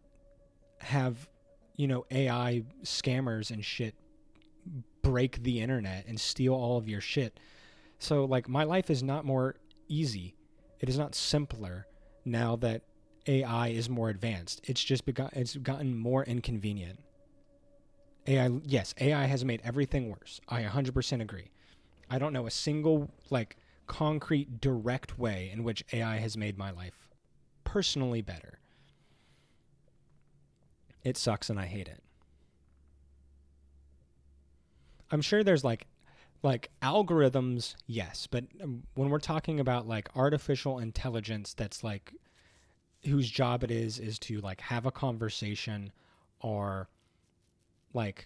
have, AI scammers and shit break the internet and steal all of your shit. So, like, my life is not more easy. It is not simpler now that AI is more advanced. It's just it's gotten more inconvenient. AI has made everything worse. I 100% agree. I don't know a single, concrete, direct way in which AI has made my life personally better. It sucks and I hate it. I'm sure there's, algorithms, yes, but when we're talking about artificial intelligence that's whose job it is to have a conversation or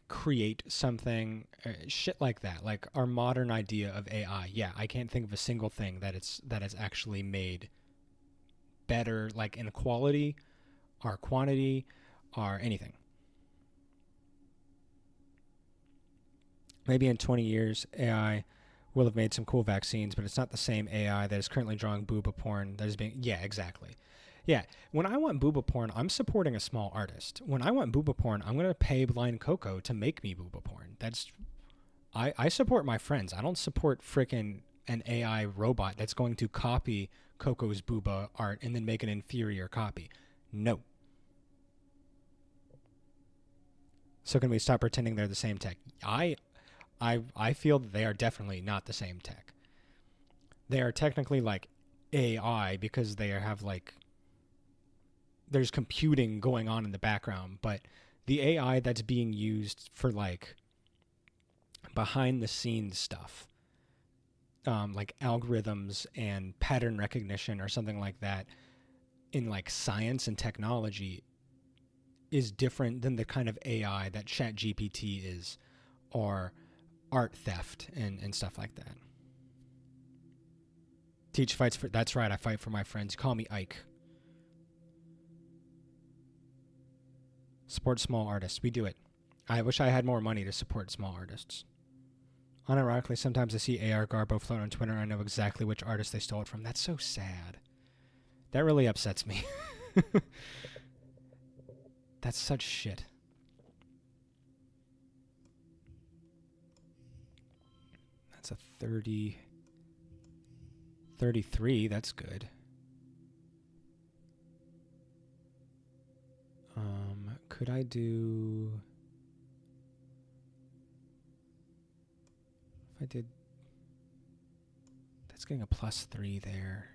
create something, shit like that, our modern idea of AI. Yeah, I can't think of a single thing that it's actually made better, in quality or quantity or anything. Maybe in 20 years, AI will have made some cool vaccines, but it's not the same AI that is currently drawing booba porn that is being... Yeah, exactly. Yeah, when I want booba porn, I'm supporting a small artist. When I want booba porn, I'm going to pay Blind Coco to make me booba porn. That's... I support my friends. I don't support frickin' an AI robot that's going to copy Coco's booba art and then make an inferior copy. No. So can we stop pretending they're the same tech? I feel that they are definitely not the same tech. They are technically AI because they have there's computing going on in the background, but the AI that's being used for behind the scenes stuff, algorithms and pattern recognition or something like that in science and technology is different than the kind of AI that ChatGPT is or art theft and stuff like that. Teach fights for, that's right, I fight for my friends. Call me Ike. Support small artists. We do it. I wish I had more money to support small artists. Unironically, sometimes I see AR Garbo float on Twitter and I know exactly which artist they stole it from. That's so sad. That really upsets me. That's such shit. That's a 33. That's good. Could I do... If I did... That's getting a +3 there.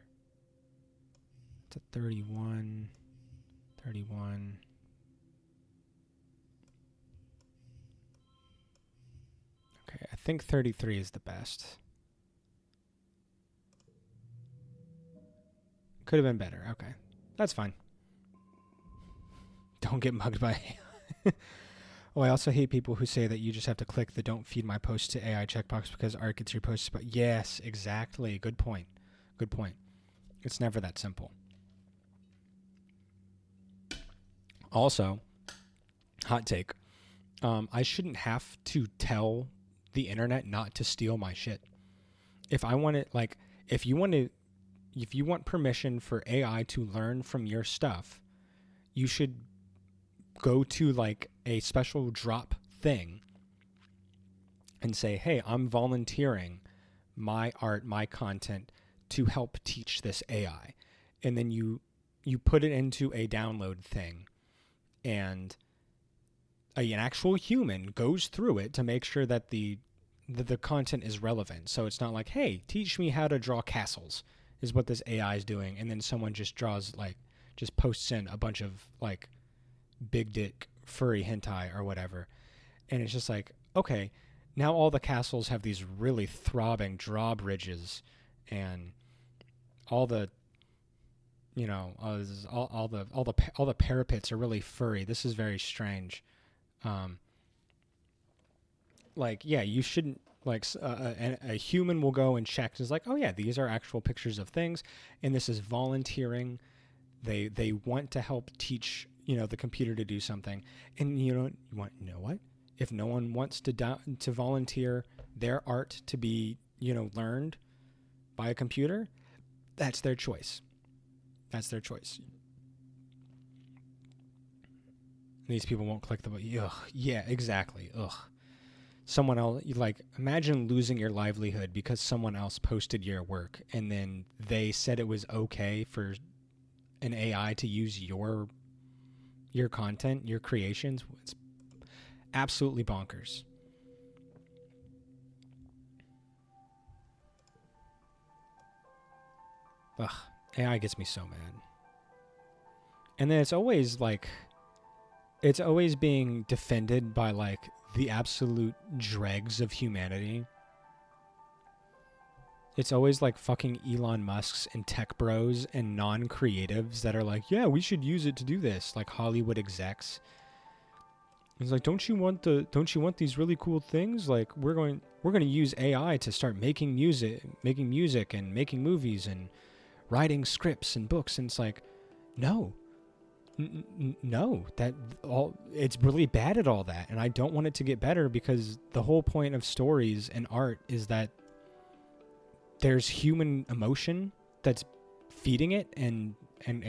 It's a 31. 31. Okay, I think 33 is the best. Could have been better. Okay, that's fine. Don't get mugged by AI. Oh, I also hate people who say that you just have to click the don't feed my posts to AI checkbox because art gets your posts. But yes, exactly. Good point. Good point. It's never that simple. Also, hot take. I shouldn't have to tell the internet not to steal my shit. If I want it, like, if you want permission for AI to learn from your stuff, you should go to like a special drop thing and say, hey, I'm volunteering my art, my content to help teach this AI. And then you put it into a download thing, and an actual human goes through it to make sure that the content is relevant. So it's not like, hey, teach me how to draw castles is what this AI is doing. And then someone just just posts in a bunch of like big dick furry hentai or whatever. And it's just like, okay, now all the castles have these really throbbing drawbridges and all the, you know, all the parapets are really furry. This is very strange. Like, yeah, you shouldn't, like, a human will go and check. It's like, oh yeah, these are actual pictures of things, and this is volunteering. They want to help teach, you know, the computer to do something. And you know what? If no one wants to volunteer their art to be, you know, learned by a computer, that's their choice. That's their choice. These people won't click the button. Ugh, yeah, exactly. Ugh. Someone else, like, imagine losing your livelihood because someone else posted your work and then they said it was okay for an AI to use your content, your creations. It's absolutely bonkers. Ugh, AI gets me so mad. And then it's always being defended by like the absolute dregs of humanity. It's always like fucking Elon Musk's and tech bros and non-creatives that are like, yeah, we should use it to do this, like Hollywood execs. It's like, don't you want these really cool things? Like, we're going to use AI to start making music and making movies and writing scripts and books. And it's like, no. No, that all, it's really bad at all that, and I don't want it to get better, because the whole point of stories and art is that there's human emotion that's feeding it and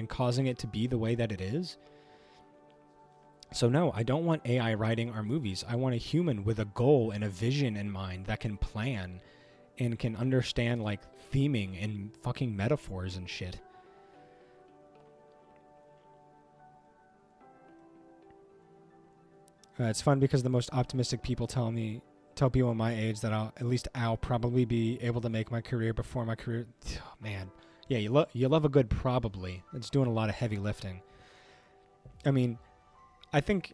causing it to be the way that it is. So no, I don't want AI writing our movies. I want a human with a goal and a vision in mind that can plan and can understand like theming and fucking metaphors and shit. It's fun because the most optimistic people tell people my age that I'll probably be able to make my career before my career. Oh, man, yeah, you love a good probably. It's doing a lot of heavy lifting. I mean, I think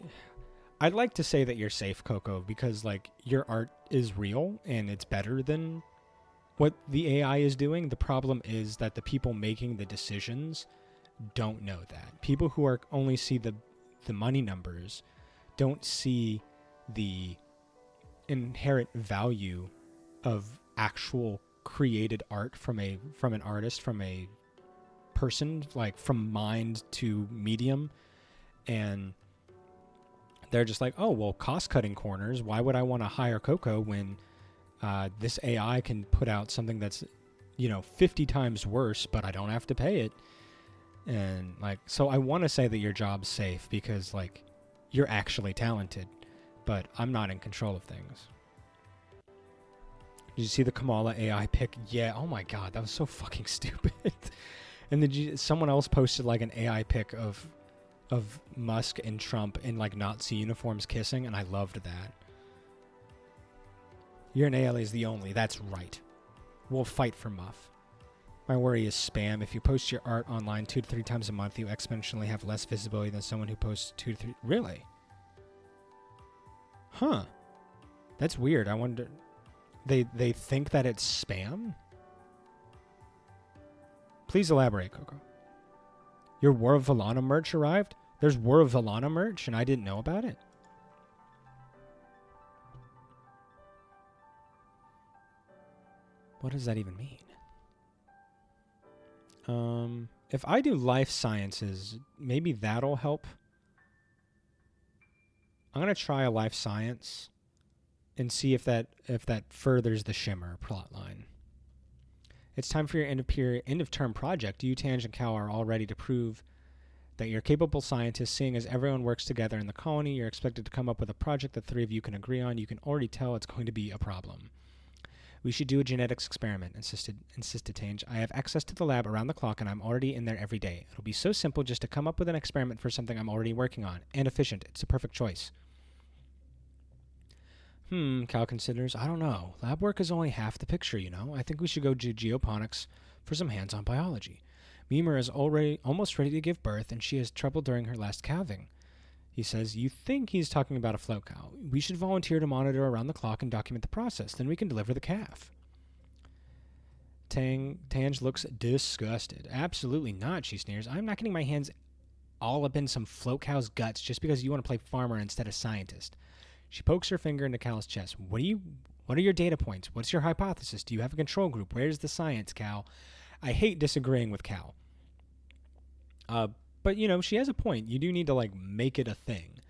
I'd like to say that you're safe, Coco, because like your art is real and it's better than what the AI is doing. The problem is that the people making the decisions don't know that. People who are only see the money numbers don't see the inherent value of actual created art from an artist, from a person, like from mind to medium. And they're just like, oh, well, cost-cutting corners. Why would I want to hire Coco when this AI can put out something that's, 50 times worse, but I don't have to pay it? And, like, so I want to say that your job's safe because, like, you're actually talented, but I'm not in control of things. Did you see the Kamala AI pic? Yeah, oh my god, that was so fucking stupid. And someone else posted, like, an AI pic of Musk and Trump in, like, Nazi uniforms kissing, and I loved that. Your ALA is the only. That's right. We'll fight for Muff. My worry is spam. If you post your art online 2 to 3 times a month, you exponentially have less visibility than someone who posts 2 to 3... Really? Huh. That's weird. I wonder... They think that it's spam? Please elaborate, Coco. Your War of Valana merch arrived? There's War of Valana merch, and I didn't know about it? What does that even mean? If I do life sciences, maybe that'll help. I'm going to try a life science and see if that furthers the Shimmer plotline. It's time for your end of term project. You, Tange, and Cal are all ready to prove that you're capable scientists. Seeing as everyone works together in the colony, you're expected to come up with a project that 3 of you can agree on. You can already tell it's going to be a problem. We should do a genetics experiment, insisted Tange. I have access to the lab around the clock, and I'm already in there every day. It'll be so simple just to come up with an experiment for something I'm already working on. And efficient. It's a perfect choice. Cal considers. I don't know. Lab work is only half the picture, I think we should go do geoponics for some hands-on biology. Mimer is almost ready to give birth, and she has trouble during her last calving. He says, you think he's talking about a float cow. We should volunteer to monitor around the clock and document the process. Then we can deliver the calf. Tange looks disgusted. Absolutely not, she sneers. I'm not getting my hands all up in some float cow's guts just because you want to play farmer instead of scientist. She pokes her finger into Cal's chest. What are your data points? What's your hypothesis? Do you have a control group? Where's the science, Cal? I hate disagreeing with Cal. But, she has a point. You do need to, like, make it a thing.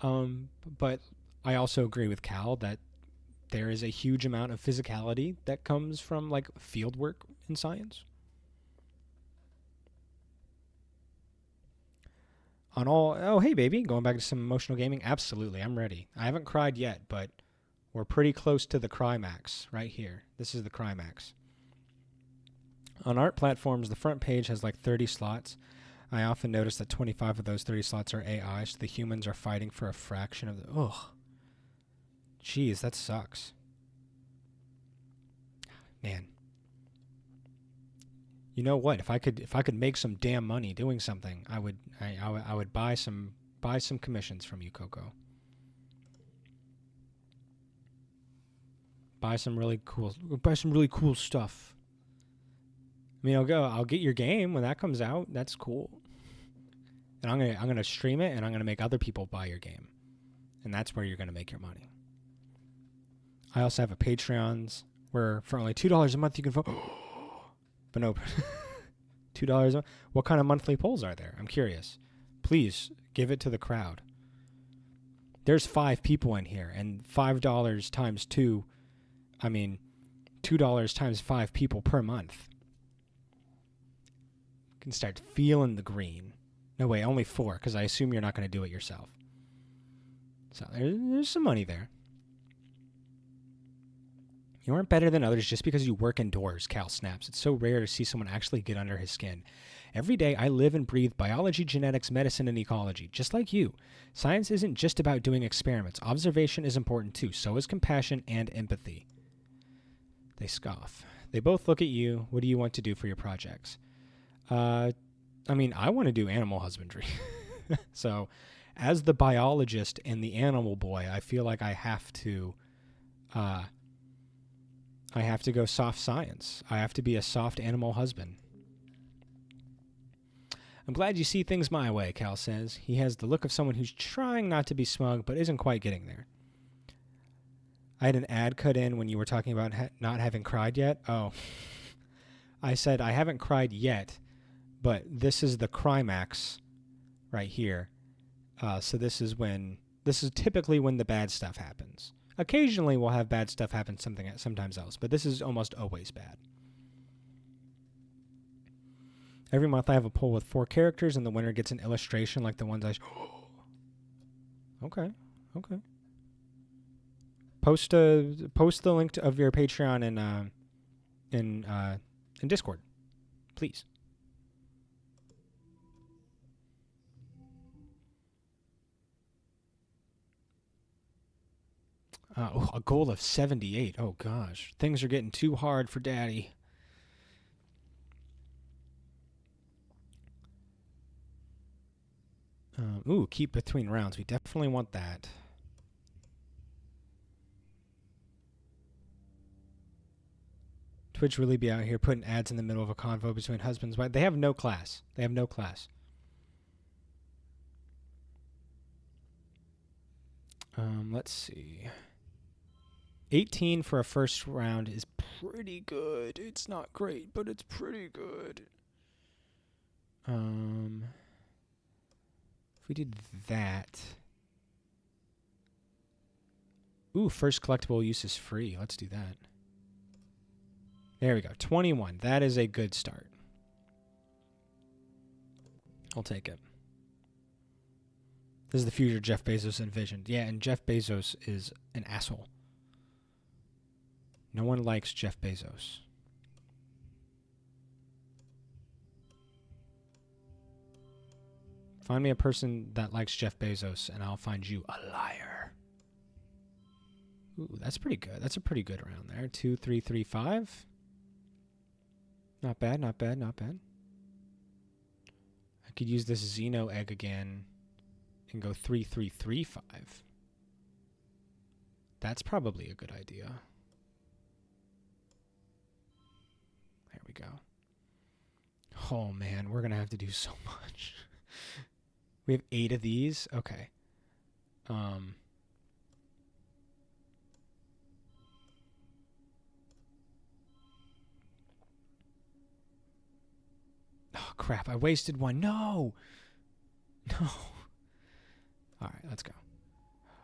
But I also agree with Cal that there is a huge amount of physicality that comes from, like, field work in science. Hey, baby, going back to some emotional gaming? Absolutely, I'm ready. I haven't cried yet, but we're pretty close to the climax right here. This is the climax. On art platforms, the front page has, like, 30 slots. I often notice that 25 of those 30 slots are AI, so the humans are fighting for a fraction of the... Ugh. Jeez, that sucks. Man. You know what? If I could make some damn money doing something, I would buy some commissions from you, Coco. Buy some really cool stuff. I mean, I'll get your game when that comes out. That's cool. And I'm gonna stream it, and I'm gonna make other people buy your game, and that's where you're gonna make your money. I also have a Patreons where for only $2 a month you can vote. But no, $2 a month. What kind of monthly polls are there? I'm curious. Please give it to the crowd. There's 5 people in here, and $5 times 2. I mean, $2 times 5 people per month. You can start feeling the green. No, wait, only 4, because I assume you're not going to do it yourself. So there's some money there. You aren't better than others just because you work indoors, Cal snaps. It's so rare to see someone actually get under his skin. Every day I live and breathe biology, genetics, medicine, and ecology, just like you. Science isn't just about doing experiments. Observation is important too. So is compassion and empathy. They scoff. They both look at you. What do you want to do for your projects? I want to do animal husbandry. So, as the biologist and the animal boy, I feel like I have to go soft science. I have to be a soft animal husband. I'm glad you see things my way, Cal says. He has the look of someone who's trying not to be smug, but isn't quite getting there. I had an ad cut in when you were talking about not having cried yet. Oh, I said I haven't cried yet, but this is the climax right here. So this is typically when the bad stuff happens. Occasionally we'll have bad stuff happen sometimes else, but this is almost always bad. Every month I have a poll with 4 characters, and the winner gets an illustration like the ones I... Okay. Post the link of your Patreon in Discord, please. A goal of 78. Oh gosh, things are getting too hard for Daddy. Keep between rounds. We definitely want that. Twitch really be out here putting ads in the middle of a convo between husbands. They have no class. Let's see. 18 for a first round is pretty good. It's not great, but it's pretty good. If we did that. First collectible use is free. Let's do that. There we go. 21. That is a good start. I'll take it. This is the future Jeff Bezos envisioned. Yeah, and Jeff Bezos is an asshole. No one likes Jeff Bezos. Find me a person that likes Jeff Bezos, and I'll find you a liar. Ooh, that's pretty good. That's a pretty good round there. 2, 3, 3, 5. Not bad, not bad, not bad. I could use this Xeno egg again and go 3, 3, 3, 5. That's probably a good idea. There we go. Oh man, we're gonna have to do so much. We have 8 of these. Okay. Oh crap! I wasted one. No. All right, let's go.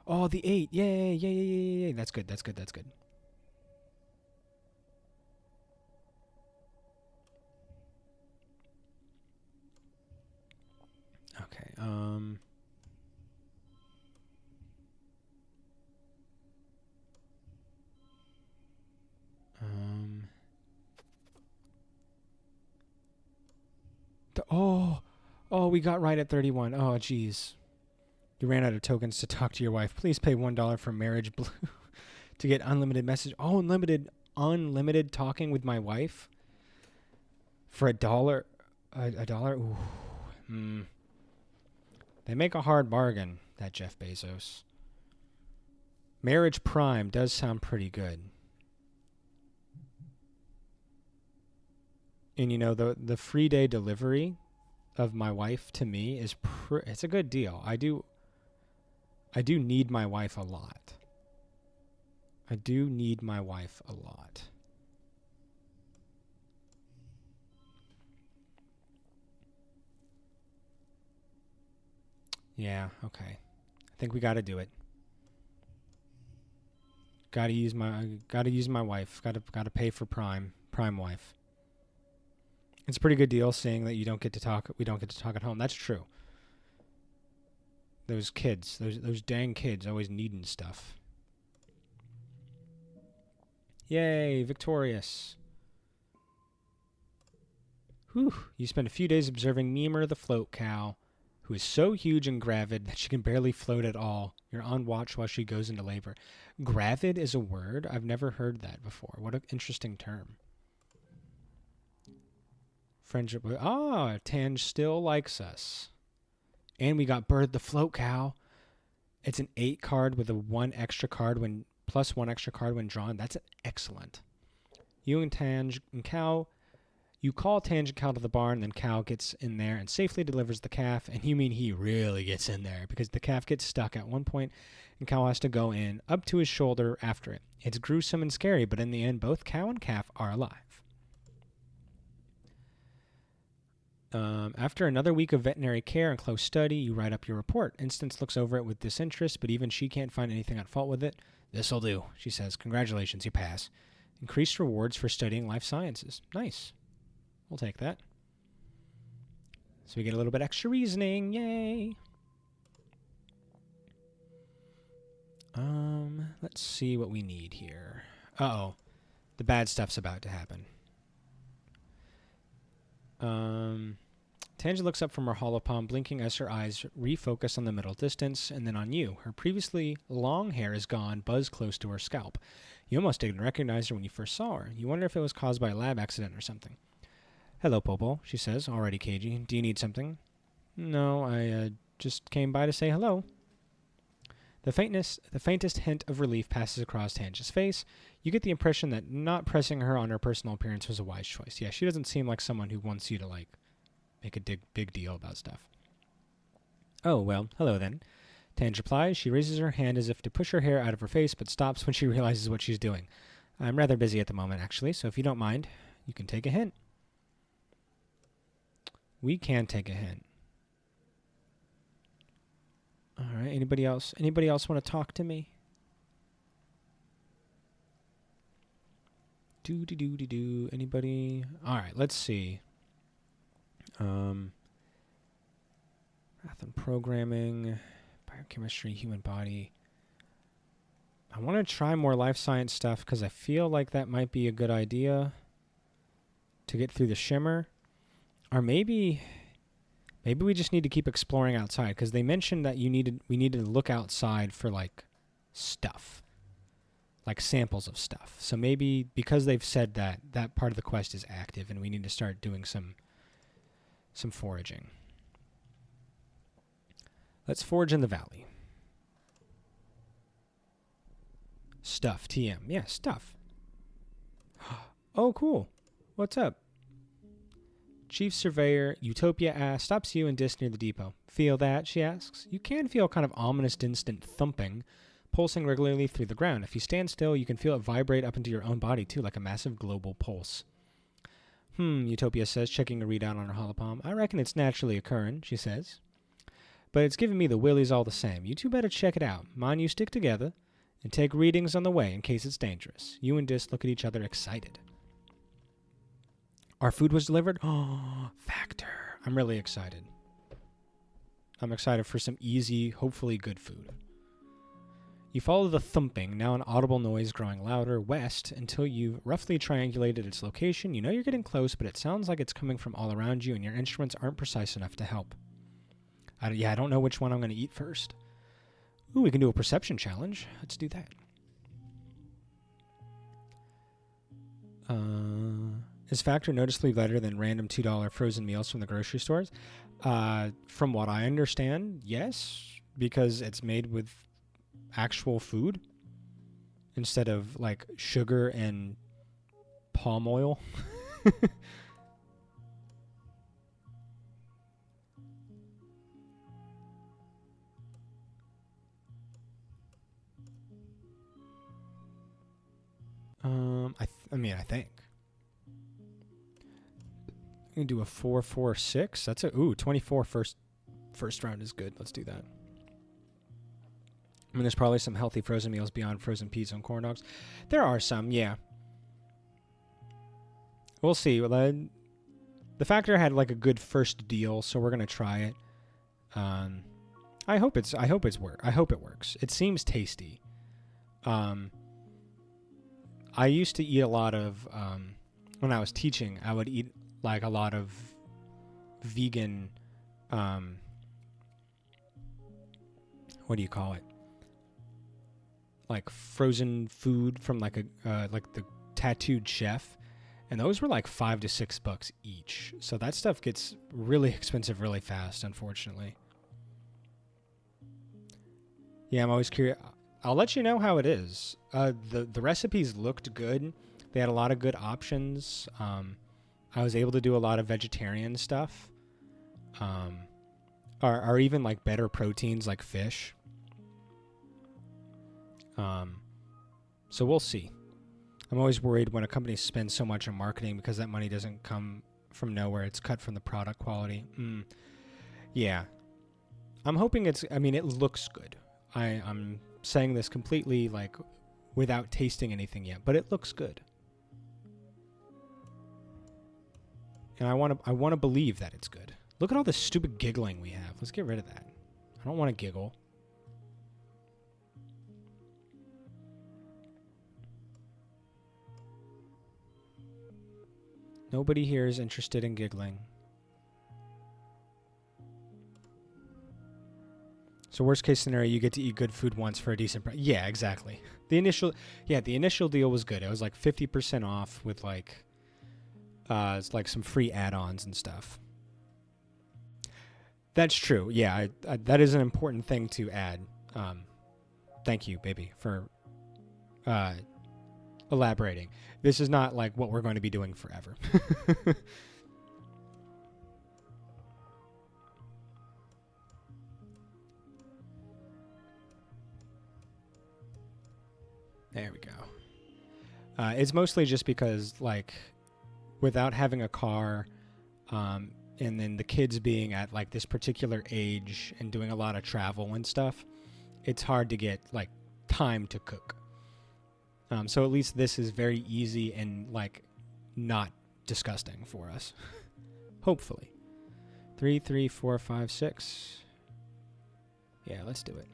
Oh, the 8. Yay. That's good. Okay. We got right at 31. Oh, jeez. You ran out of tokens to talk to your wife. Please pay $1 for Marriage Blue to get unlimited message. Oh, unlimited talking with my wife for $1. $1. Ooh. They make a hard bargain, that Jeff Bezos. Marriage Prime does sound pretty good. And you know, the free day delivery of my wife to me is it's a good deal. I do need my wife a lot. Yeah, okay. I think we got to do it. Got to use my wife. Got to pay for Prime wife. It's a pretty good deal saying that we don't get to talk at home. That's true. Those kids, those dang kids always needing stuff. Yay, victorious. Whew. You spend a few days observing Memer the float cow, who is so huge and gravid that she can barely float at all. You're on watch while she goes into labor. Gravid is a word? I've never heard that before. What an interesting term. Friendship with... Tange still likes us. And we got Bird the Float Cow. It's an 8 card with a 1 extra card plus 1 extra card when drawn. That's excellent. You and Tange and Cow, You call Tangent Cal to the barn, then Cal gets in there and safely delivers the calf. And you mean he really gets in there, because the calf gets stuck at one point, and Cal has to go in up to his shoulder after it. It's gruesome and scary, but in the end, both cow and calf are alive. After another week of veterinary care and close study, you write up your report. Instance looks over it with disinterest, but even she can't find anything at fault with it. This'll do, she says. Congratulations, you pass. Increased rewards for studying life sciences. Nice. We'll take that. So we get a little bit extra reasoning. Yay. Let's see what we need here. Uh-oh. The bad stuff's about to happen. Tangent looks up from her holopalm, blinking as her eyes refocus on the middle distance, and then on you. Her previously long hair is gone, buzzed close to her scalp. You almost didn't recognize her when you first saw her. You wonder if it was caused by a lab accident or something. Hello, Popo, she says, already cagey. Do you need something? No, I just came by to say hello. The faintest hint of relief passes across Tangent's face. You get the impression that not pressing her on her personal appearance was a wise choice. Yeah, she doesn't seem like someone who wants you to, like, make a big deal about stuff. Oh, well, hello then. Tangent replies. She raises her hand as if to push her hair out of her face, but stops when she realizes what she's doing. I'm rather busy at the moment, actually, so if you don't mind, you can take a hint. We can take a hint. All right, anybody else? Anybody else want to talk to me? Do. Anybody? All right, let's see. Math and programming, biochemistry, human body. I want to try more life science stuff because I feel like that might be a good idea to get through the shimmer. Or maybe we just need to keep exploring outside, because they mentioned that we needed to look outside for, like, stuff. Like samples of stuff. So maybe because they've said that part of the quest is active and we need to start doing some foraging. Let's forage in the valley. Stuff, TM. Yeah, stuff. Oh, cool. What's up? Chief Surveyor Utopia stops you and Dis near the depot. Feel that, she asks. You can feel kind of ominous distant thumping, pulsing regularly through the ground. If you stand still, you can feel it vibrate up into your own body, too, like a massive global pulse. Utopia says, checking a readout on her holopalm. I reckon it's naturally occurring, she says. But it's giving me the willies all the same. You two better check it out. Mind you stick together and take readings on the way in case it's dangerous. You and Dis look at each other excited. Our food was delivered? Oh, Factor. I'm really excited. I'm excited for some easy, hopefully good food. You follow the thumping, now an audible noise growing louder, west, until you've roughly triangulated its location. You know you're getting close, but it sounds like it's coming from all around you, and your instruments aren't precise enough to help. I don't know which one I'm going to eat first. Ooh, we can do a perception challenge. Let's do that. Is Factor noticeably better than random $2 frozen meals from the grocery stores? From what I understand, yes, because it's made with actual food instead of like sugar and palm oil. I think. I'm going to do a 4-4-6. That's 24 first round is good. Let's do that. I mean, there's probably some healthy frozen meals beyond frozen pizza and corn dogs. There are some, yeah. We'll see. The Factor had like a good first deal, so we're going to try it. I hope it works. It seems tasty. I used to eat a lot of, when I was teaching, I would eat like a lot of vegan, what do you call it? Like frozen food from like the Tattooed Chef. And those were like $5 to $6 each. So that stuff gets really expensive really fast, unfortunately. Yeah, I'm always curious. I'll let you know how it I recipes looked good. They had a lot of good options. I was able to do a lot of vegetarian stuff. Or even like better proteins like fish. So we'll see. I'm always worried when a company spends so much on marketing because that money doesn't come from nowhere. It's cut from the product quality. Yeah. I'm hoping it looks good. I'm saying this completely like without tasting anything yet, but it looks good. And I want to believe that it's good. Look at all this stupid giggling we have. Let's get rid of that. I don't want to giggle. Nobody here is interested in giggling. So worst case scenario, you get to eat good food once for a decent price. Yeah, exactly. The initial deal was good. It was like 50% off with like some free add-ons and stuff. That's true. Yeah, that is an important thing to add. Thank you, baby, for elaborating. This is not like what we're going to be doing forever. There we go. It's mostly just because, like, without having a car, and then the kids being at, like, this particular age and doing a lot of travel and stuff, it's hard to get, like, time to cook. So at least this is very easy and, like, not disgusting for us. Hopefully. 3, 3, 4, 5, 6. Yeah, let's do it.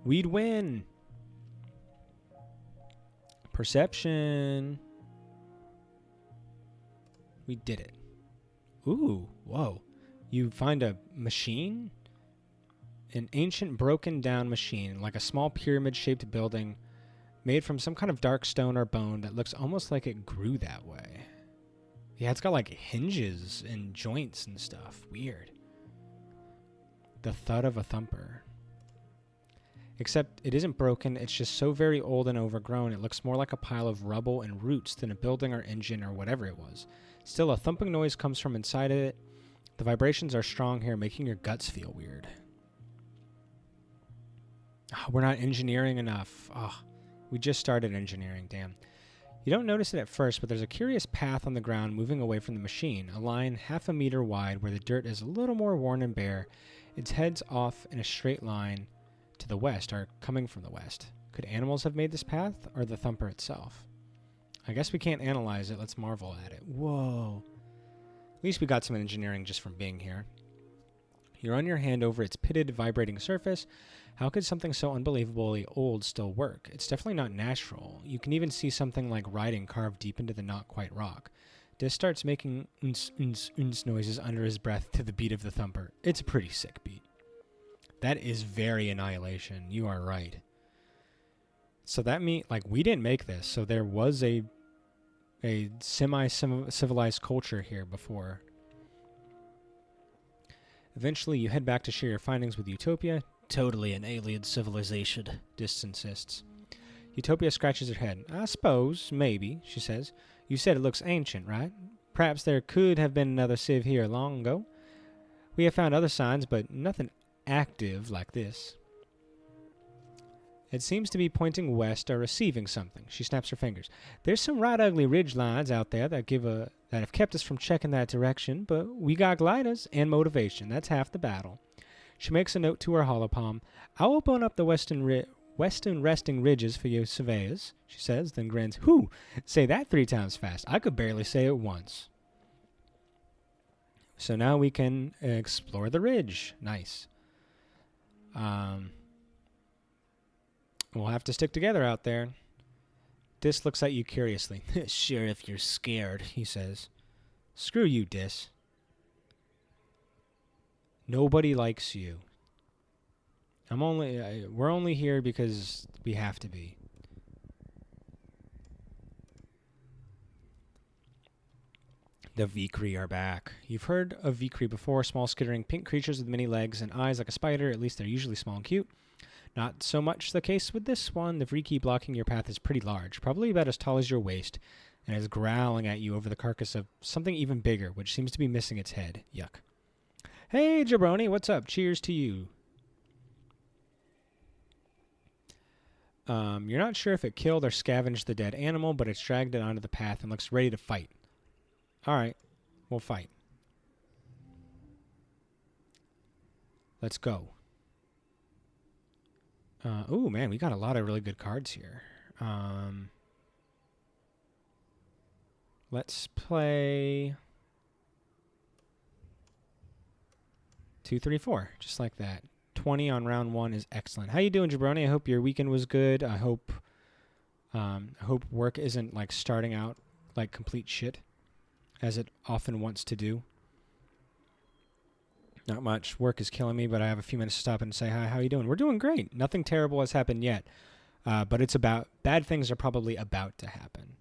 We'd win. Perception. We did it. Ooh, whoa. You find a machine? An ancient broken down machine, like a small pyramid-shaped building made from some kind of dark stone or bone that looks almost like it grew that way. Yeah, it's got like hinges and joints and stuff. Weird. The thud of a thumper. Except it isn't broken, it's just so very old and overgrown it looks more like a pile of rubble and roots than a building or engine or whatever it was. Still, a thumping noise comes from inside of it. The vibrations are strong here, making your guts feel weird. Oh, we're not engineering enough. Oh, we just started engineering, damn. You don't notice it at first, but there's a curious path on the ground moving away from the machine, a line half a meter wide where the dirt is a little more worn and bare. Its heads off in a straight line to the west, or coming from the west. Could animals have made this path, or the thumper itself? I guess we can't analyze it. Let's marvel at it. Whoa. At least we got some engineering just from being here. You run your hand over its pitted, vibrating surface. How could something so unbelievably old still work? It's definitely not natural. You can even see something like writing carved deep into the not-quite rock. Dis starts making uns noises under his breath to the beat of the thumper. It's a pretty sick beat. That is very Annihilation. You are right. So that means, like, we didn't make this, so there was a semi-civilized culture here before. Eventually, you head back to share your findings with Utopia. Totally an alien civilization, Dis insists. Utopia scratches her head. I suppose, maybe, she says. You said it looks ancient, right? Perhaps there could have been another civ here long ago. We have found other signs, but nothing active like this. It seems to be pointing west or receiving something. She snaps her fingers. There's some right ugly ridge lines out there that have kept us from checking that direction, but we got gliders and motivation. That's half the battle. She makes a note to her holopalm. I'll open up the western resting ridges for you surveyors, she says, then grins. Whew! Say that 3 times fast. I could barely say it once. So now we can explore the ridge. Nice. We'll have to stick together out there. Dis looks at you curiously. Sure, if you're scared, he says. Screw you, Dis. Nobody likes you. We're only here because we have to be. The Vikri are back. You've heard of Vikri before, small skittering pink creatures with many legs and eyes like a spider. At least they're usually small and cute. Not so much the case with this one. The Vriki blocking your path is pretty large, probably about as tall as your waist, and is growling at you over the carcass of something even bigger, which seems to be missing its head. Yuck. Hey, Jabroni, what's up? Cheers to you. You're not sure if it killed or scavenged the dead animal, but it's dragged it onto the path and looks ready to fight. All right, we'll fight. Let's go. Ooh, man, we got a lot of really good cards here. Let's play 2, 3, 4, just like that. 20 on round 1 is excellent. How you doing, Jabroni? I hope your weekend was good. I hope work isn't like starting out like complete shit, as it often wants to do. Not much. Work is killing me, but I have a few minutes to stop and say hi. How you doing? We're doing great. Nothing terrible has happened yet, but it's about bad things are probably about to happen.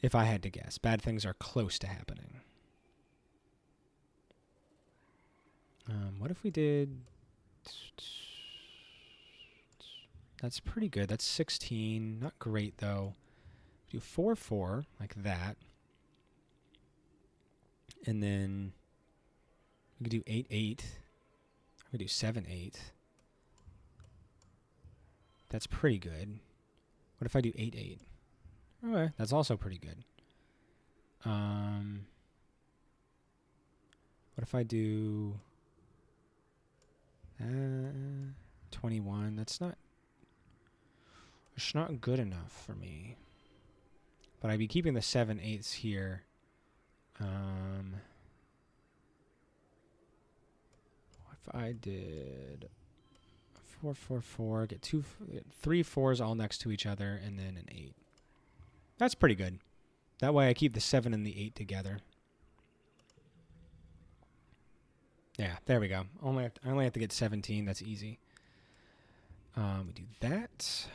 If I had to guess, bad things are close to happening. What if we did... That's pretty good. That's 16. Not great, though. Do 4, 4, like that. And then we could do 8, 8. We could do 7, 8. That's pretty good. What if I do 8, 8? Okay, that's also pretty good. What if I do 21? That's not... It's not good enough for me. But I'd be keeping the 7, 8s here. What if I did 4, 4, 4, get 3 4s all next to each other, and then an 8. That's pretty good. That way I keep the 7 and the 8 together. Yeah, there we go. I only have to get 17. That's easy. We do that.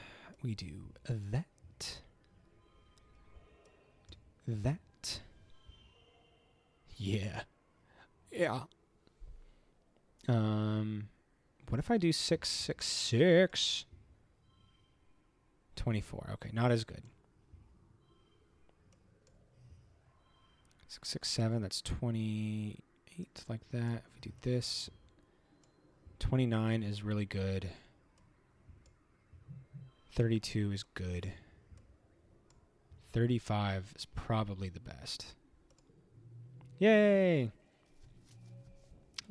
We do that. That. Yeah. Yeah. What if I do 6, 6, 6? 24. Okay, not as good. 6, 6, 7. That's 28, like that. If we do this, 29 is really good. 32 is good. 35 is probably the best. Yay! A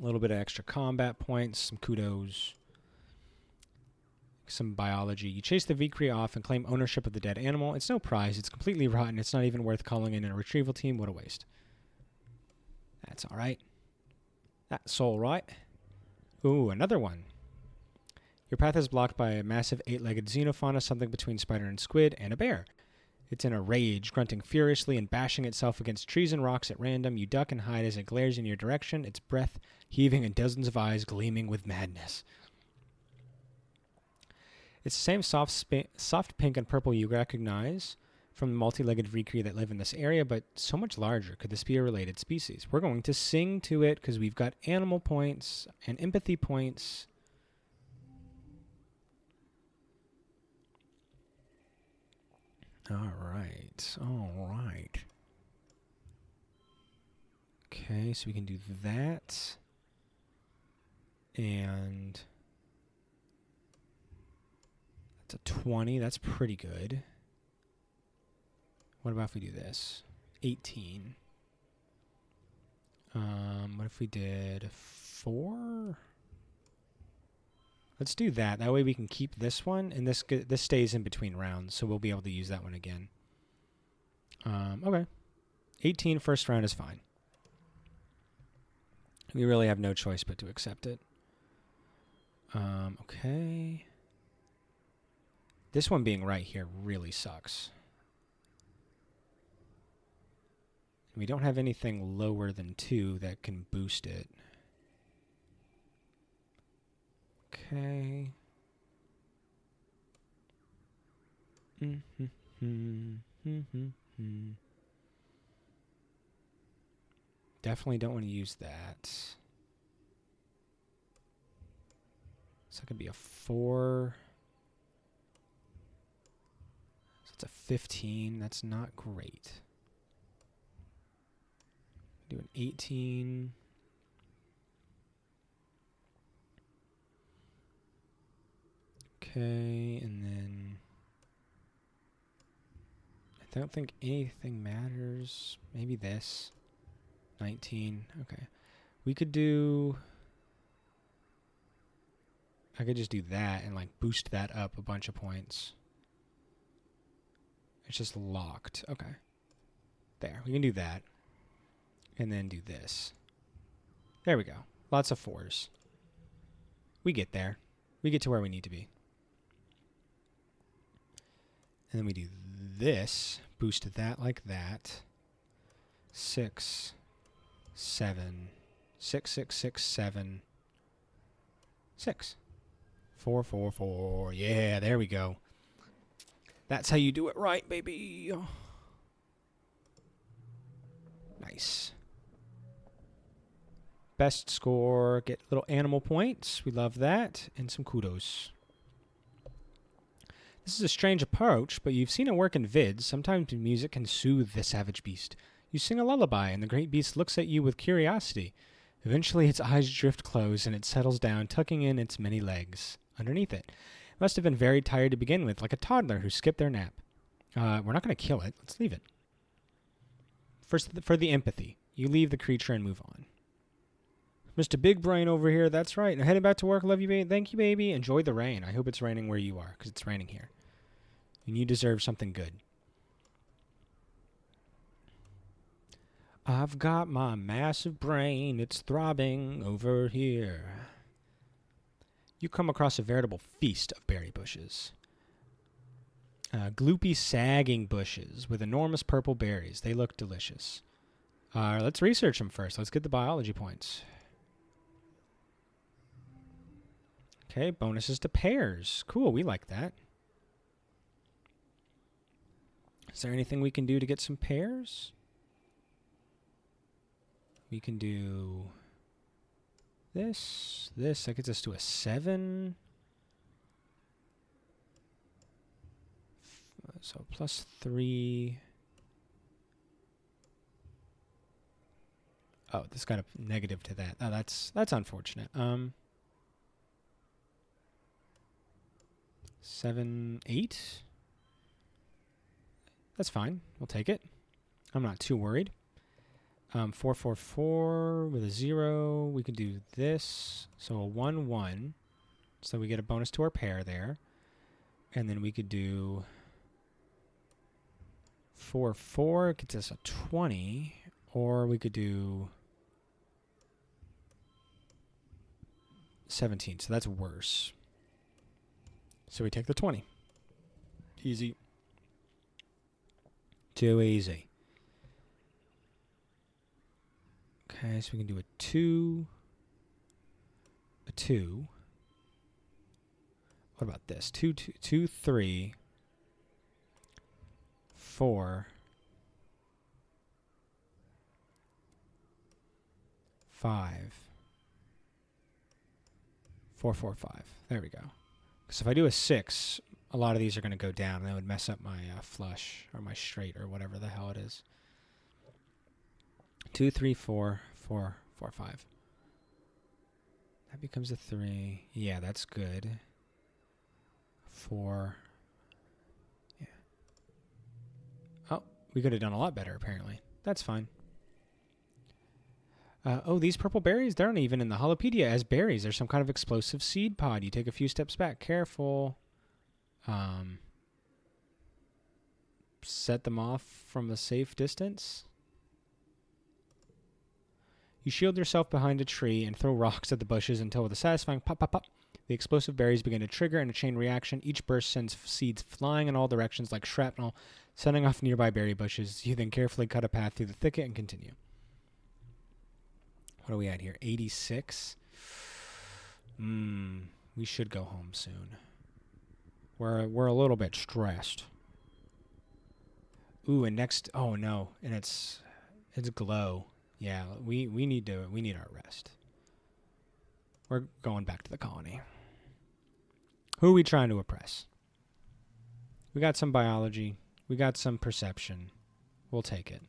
little bit of extra combat points, some kudos, some biology. You chase the Vicree off and claim ownership of the dead animal. It's no prize. It's completely rotten. It's not even worth calling in a retrieval team. What a waste. That's all right. That's all right. Ooh, another one. Your path is blocked by a massive 8-legged xenofauna, something between spider and squid, and a bear. It's in a rage, grunting furiously and bashing itself against trees and rocks at random. You duck and hide as it glares in your direction, its breath heaving and dozens of eyes gleaming with madness. It's the same soft pink and purple you recognize from the multi-legged Vicree that live in this area, but so much larger. Could this be a related species? We're going to sing to it because we've got animal points and empathy points. All right. Okay, so we can do that. And that's a 20. That's pretty good. What about if we do this? 18. What if we did 4? Let's do that. That way we can keep this one, and this stays in between rounds, so we'll be able to use that one again. Okay. 18 first round is fine. We really have no choice but to accept it. Okay. This one being right here really sucks. We don't have anything lower than 2 that can boost it. Okay. Definitely don't want to use that. So it could be a 4. So That's a 15. That's not great. Do an 18. Okay, and then I don't think anything matters. Maybe this. 19. Okay. We could do... I could just do that and like boost that up a bunch of points. It's just locked. Okay. There. We can do that. And then do this. There we go. Lots of 4s. We get there. We get to where we need to be. And then we do this. Boost that like that. 6, 7, 6, 6, 6, 7, 6. 4, 4, 4. Yeah, there we go. That's how you do it right, baby. Nice. Best score. Get little animal points. We love that. And some kudos. This is a strange approach, but you've seen it work in vids. Sometimes music can soothe the savage beast. You sing a lullaby, and the great beast looks at you with curiosity. Eventually, its eyes drift close, and it settles down, tucking in its many legs underneath it. It must have been very tired to begin with, like a toddler who skipped their nap. We're not going to kill it. Let's leave it. First, for the empathy, you leave the creature and move on. Mr. Big Brain over here. That's right. Now heading back to work. Love you, baby. Thank you, baby. Enjoy the rain. I hope it's raining where you are, because it's raining here. And you deserve something good. I've got my massive brain. It's throbbing over here. You come across a veritable feast of berry bushes. Gloopy, sagging bushes with enormous purple berries. They look delicious. Let's research them first. Let's get the biology points. Okay, bonuses to pears. Cool, we like that. Is there anything we can do to get some pears? We can do this. That gets us to a 7. So plus 3. Oh, this got a negative to that. Oh, that's unfortunate. 7, 8. That's fine. We'll take it. I'm not too worried. 4, 4, 4 with a 0. We can do this. So a 1, 1. So we get a bonus to our pair there. And then we could do 4, 4. Gets us a 20. Or we could do 17. So that's worse. So we take the 20. Easy. Too easy. Okay, so we can do a 2. A 2. What about this? 2, 2, 2, 3. 4. 5. 4, 4, 5. There we go. So if I do a 6, a lot of these are going to go down, and that would mess up my flush, or my straight, or whatever the hell it is. 2, 3, 4, 4, 4, 5. That becomes a 3. Yeah, that's good. 4. Yeah. Oh, we could have done a lot better, apparently. That's fine. Oh, these purple berries, they're not even in the holopedia as berries. They're some kind of explosive seed pod. You take a few steps back. Careful. Set them off from a safe distance. You shield yourself behind a tree and throw rocks at the bushes until with a satisfying pop, pop, pop, the explosive berries begin to trigger in a chain reaction. Each burst sends seeds flying in all directions like shrapnel, setting off nearby berry bushes. You then carefully cut a path through the thicket and continue. What are we at here? 86? We should go home soon. We're a little bit stressed. Ooh, and next... Oh, no. And it's glow. Yeah, we need our rest. We're going back to the colony. Who are we trying to oppress? We got some biology. We got some perception. We'll take it.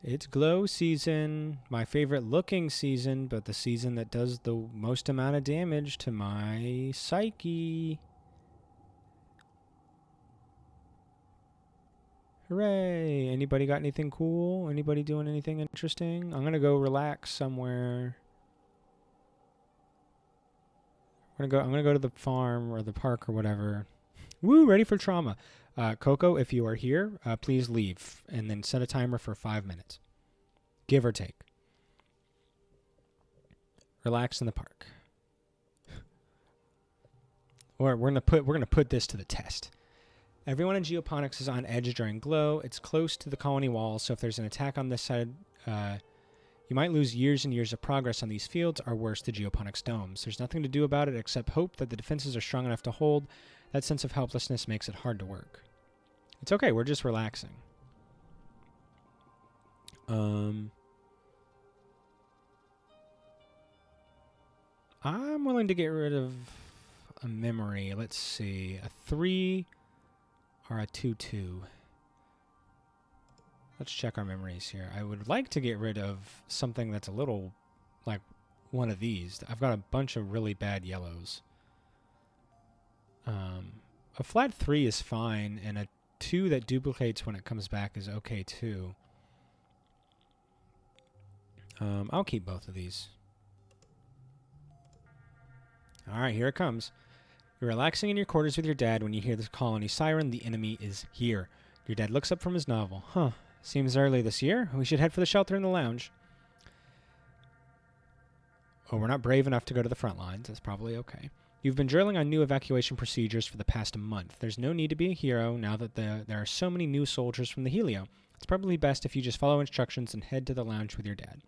It's glow season. My favorite looking season, but the season that does the most amount of damage to my psyche. Hooray! Anybody got anything cool? Anybody doing anything interesting? I'm gonna go relax somewhere. I'm gonna go to the farm or the park or whatever. Woo! Ready for trauma. Coco, if you are here, please leave and then set a timer for 5 minutes, give or take. Relax in the park. Or we're gonna put this to the test. Everyone in geoponics is on edge during glow. It's close to the colony walls, so if there's an attack on this side, you might lose years and years of progress on these fields, or worse, the geoponics domes. There's nothing to do about it except hope that the defenses are strong enough to hold. That sense of helplessness makes it hard to work. It's okay, we're just relaxing. I'm willing to get rid of a memory. Let's see, a 3 or a 2-2. Let's check our memories here. I would like to get rid of something that's a little like one of these. I've got a bunch of really bad yellows. A flat 3 is fine, and a 2 that duplicates when it comes back is okay too. I'll keep both of these. Alright, here it comes. You're relaxing in your quarters with your dad when you hear the colony siren. The enemy is here. Your dad looks up from his novel. Huh. Seems early this year. We should head for the shelter in the lounge. Oh, we're not brave enough to go to the front lines. That's probably okay. You've been drilling on new evacuation procedures for the past month. There's no need to be a hero now that there are so many new soldiers from the Helio. It's probably best if you just follow instructions and head to the lounge with your dad.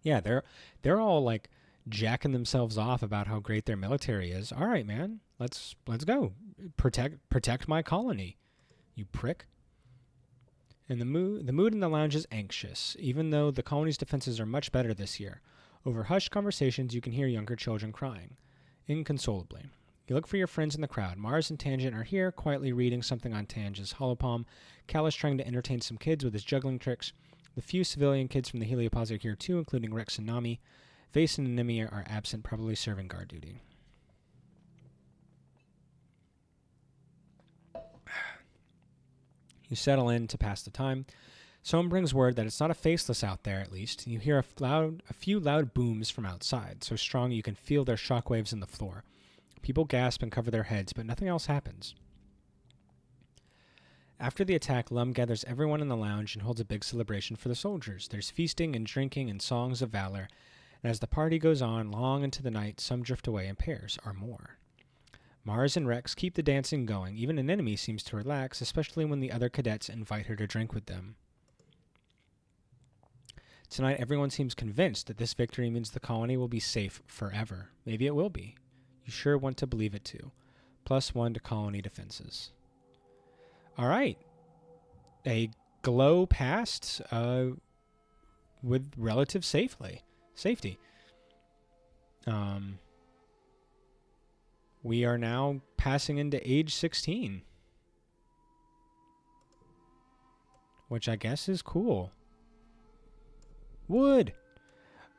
Yeah, they're all like jacking themselves off about how great their military is. All right, man. Let's go. Protect my colony. You prick. And the mood in the lounge is anxious, even though the colony's defenses are much better this year. Over hushed conversations, you can hear younger children crying, inconsolably. You look for your friends in the crowd. Mars and Tangent are here, quietly reading something on Tangent's holopalm. Cal is trying to entertain some kids with his juggling tricks. The few civilian kids from the Heliopause are here too, including Rex and Nami. Vase and Nemi are absent, probably serving guard duty. You settle in to pass the time. Someone brings word that it's not a faceless out there, at least. You hear a few loud booms from outside, so strong you can feel their shockwaves in the floor. People gasp and cover their heads, but nothing else happens. After the attack, Lum gathers everyone in the lounge and holds a big celebration for the soldiers. There's feasting and drinking and songs of valor, and as the party goes on long into the night, some drift away in pairs or more. Mars and Rex keep the dancing going. Even an enemy seems to relax, especially when the other cadets invite her to drink with them. Tonight, everyone seems convinced that this victory means the colony will be safe forever. Maybe it will be. You sure want to believe it too. +1 to colony defenses. All right. A glow passed with relative safety. We are now passing into age 16, which I guess is cool. Wood.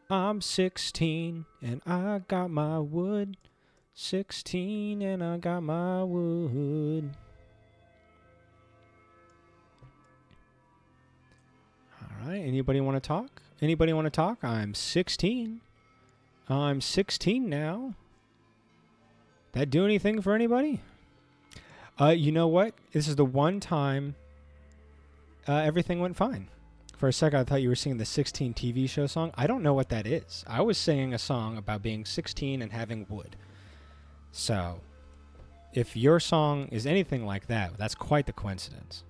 I'm 16 and I got my wood. 16 and I got my wood. All right. Anybody want to talk? I'm 16. I'm 16 now. That do anything for anybody? You know what? This is the one time everything went fine. For a second, I thought you were singing the 16 TV show song. I don't know what that is. I was singing a song about being 16 and having wood. So, if your song is anything like that, that's quite the coincidence.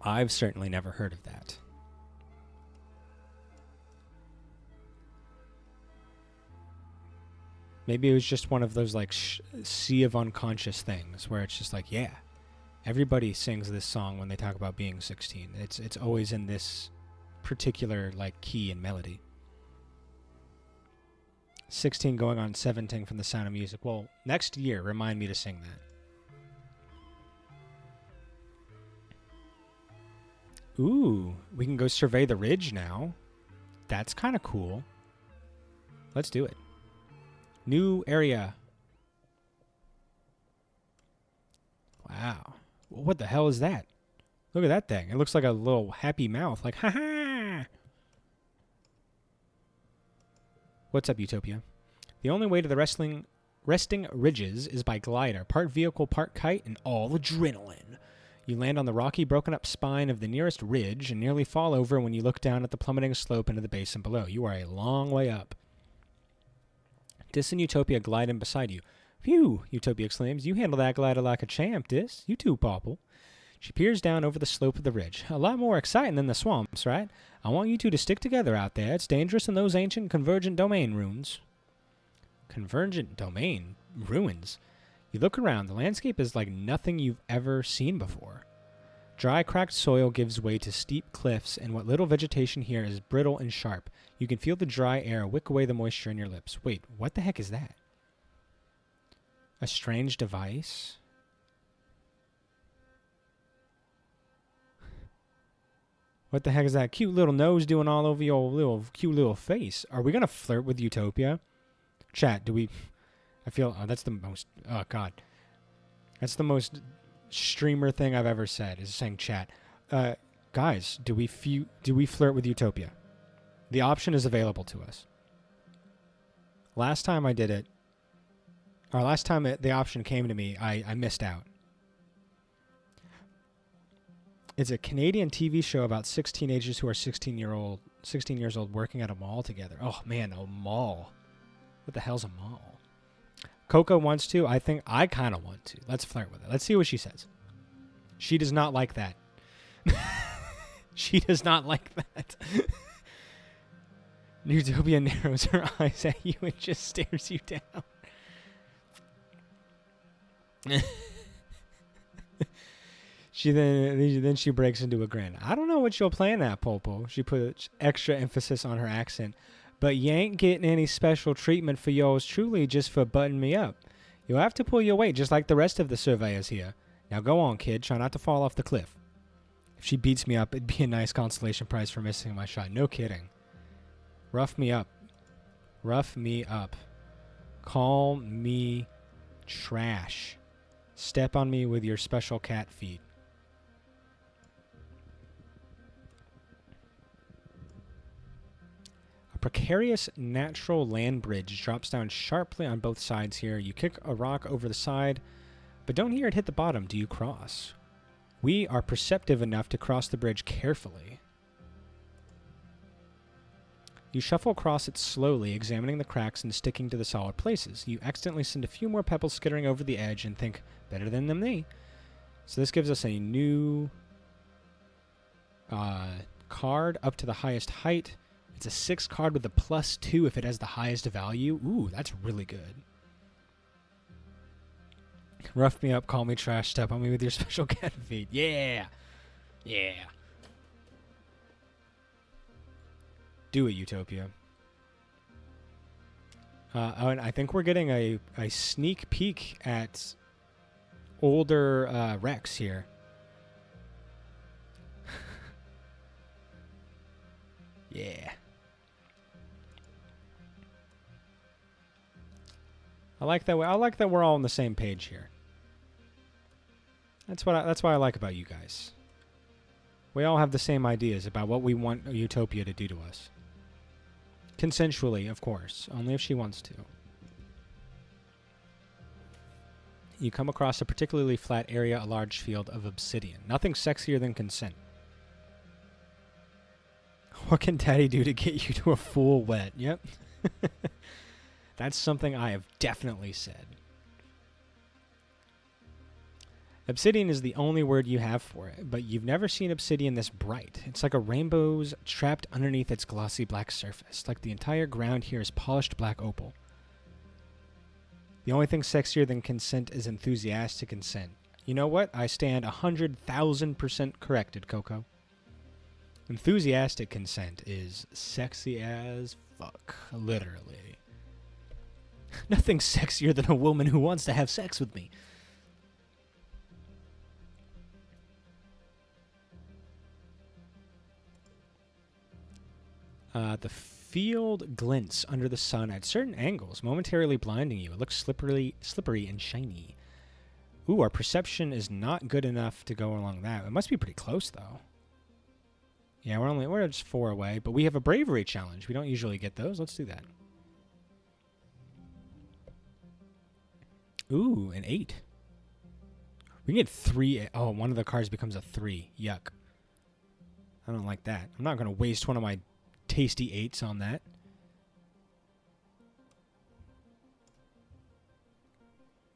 I've certainly never heard of that. Maybe it was just one of those like sea of unconscious things where it's just like, yeah, everybody sings this song when they talk about being 16. It's always in this particular like key and melody. 16 going on 17 from The Sound of Music. Well, next year, remind me to sing that. Ooh, we can go survey the ridge now. That's kind of cool. Let's do it. New area. Wow. What the hell is that? Look at that thing. It looks like a little happy mouth. Like, ha-ha! What's up, Utopia? The only way to the resting ridges is by glider. Part vehicle, part kite, and all adrenaline. You land on the rocky, broken-up spine of the nearest ridge and nearly fall over when you look down at the plummeting slope into the basin below. You are a long way up. Dis and Utopia glide in beside you. Phew, Utopia exclaims. You handle that glider like a champ, Dis. You too, Popple. She peers down over the slope of the ridge. A lot more exciting than the swamps, right? I want you two to stick together out there. It's dangerous in those ancient convergent domain ruins. Convergent domain? Ruins? You look around. The landscape is like nothing you've ever seen before. Dry, cracked soil gives way to steep cliffs, and what little vegetation here is brittle and sharp. You can feel the dry air wick away the moisture in your lips. Wait, what the heck is that? A strange device? What the heck is that cute little nose doing all over your cute little face? Are we going to flirt with Utopia? Chat, do we... I feel... Oh, that's the most... Oh, God. That's the most streamer thing I've ever said, is saying chat. Guys, do we flirt with Utopia? The option is available to us. Last time I did it... Or last time the option came to me, I missed out. It's a Canadian TV show about 6 teenagers who are 16 years old working at a mall together. Oh, man, a mall. What the hell's a mall? Coco wants to. I think I kind of want to. Let's flirt with it. Let's see what she says. She does not like that. She does not like that. Utopia narrows her eyes at you and just stares you down. Then she breaks into a grin. I don't know what you'll plan at, Popo. She puts extra emphasis on her accent. But you ain't getting any special treatment for yours truly just for butting me up. You'll have to pull your weight just like the rest of the surveyors here. Now go on, kid. Try not to fall off the cliff. If she beats me up, it'd be a nice consolation prize for missing my shot. No kidding. Rough me up. Rough me up. Call me trash. Step on me with your special cat feet. A precarious natural land bridge drops down sharply on both sides here. You kick a rock over the side, but don't hear it hit the bottom. Do you cross? We are perceptive enough to cross the bridge carefully. You shuffle across it slowly, examining the cracks and sticking to the solid places. You accidentally send a few more pebbles skittering over the edge and think, better than me. So this gives us a new card up to the highest height. It's a 6 card with a +2 if it has the highest value. Ooh, that's really good. Rough me up, call me trash, step on me with your special cat feet. Yeah! Yeah! Do it, Utopia. And I think we're getting a sneak peek at older Rex here. Yeah. I like that we're all on the same page here. That's what I like about you guys. We all have the same ideas about what we want Utopia to do to us. Consensually, of course, only if she wants to. You come across a particularly flat area, a large field of obsidian. Nothing sexier than consent. What can Daddy do to get you to a full wet? Yep. That's something I have definitely said. Obsidian is the only word you have for it, but you've never seen obsidian this bright. It's like a rainbow's trapped underneath its glossy black surface, like the entire ground here is polished black opal. The only thing sexier than consent is enthusiastic consent. You know what? I stand 100,000% corrected, Coco. Enthusiastic consent is sexy as fuck, literally. Nothing's sexier than a woman who wants to have sex with me. The field glints under the sun at certain angles, momentarily blinding you. It looks slippery and shiny. Ooh, our perception is not good enough to go along that. It must be pretty close, though. Yeah, we're just 4 away, but we have a bravery challenge. We don't usually get those. Let's do that. Ooh, an 8. We can get 3. Oh, one of the cards becomes a 3. Yuck. I don't like that. I'm not going to waste one of my tasty 8s on that.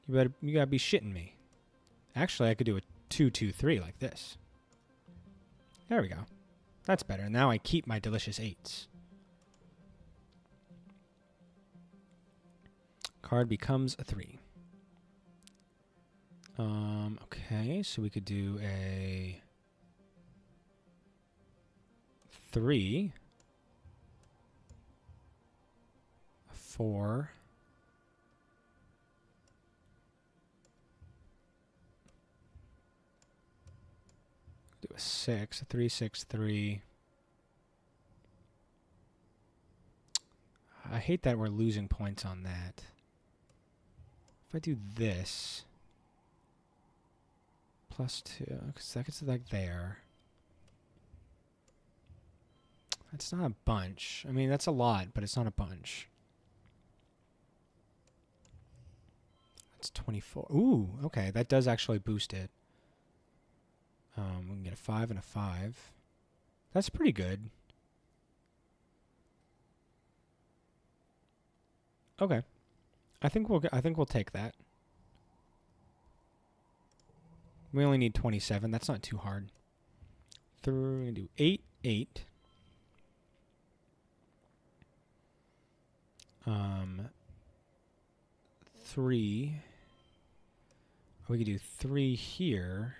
You gotta be shitting me. Actually, I could do a 2-2-3 like this. There we go. That's better. Now I keep my delicious 8s. Card becomes a 3. Okay, so we could do a 3, a 4, do a 6, a 3, 6, 3. I hate that we're losing points on that. If I do this, +2, because that gets like there. That's not a bunch. I mean, that's a lot, but it's not a bunch. That's 24. Ooh, okay. That does actually boost it. We can get a 5 and a 5. That's pretty good. Okay. I think we'll take that. We only need 27. That's not too hard. We're going to do 8, 8. 3. We could do 3 here.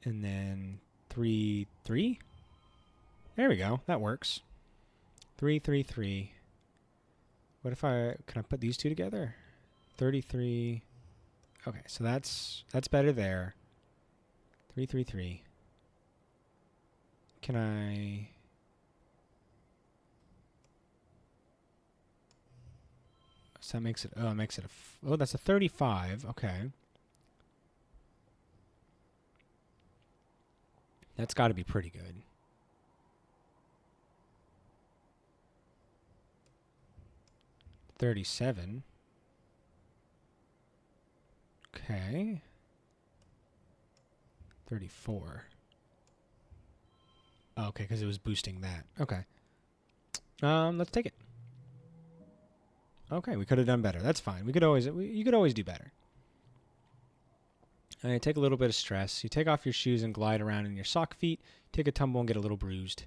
And then 3, 3. There we go. That works. 3, 3, 3. What if can I put these two together? 33. Okay, so that's better there. 3, 3, 3. Can I... So that makes it... Oh, it makes it a... Oh, that's a 35. Okay. That's got to be pretty good. $37. Okay. 34. Oh, okay, because it was boosting that. Okay. Let's take it. Okay, we could have done better. That's fine. You could always do better. And take a little bit of stress. You take off your shoes and glide around in your sock feet. Take a tumble and get a little bruised.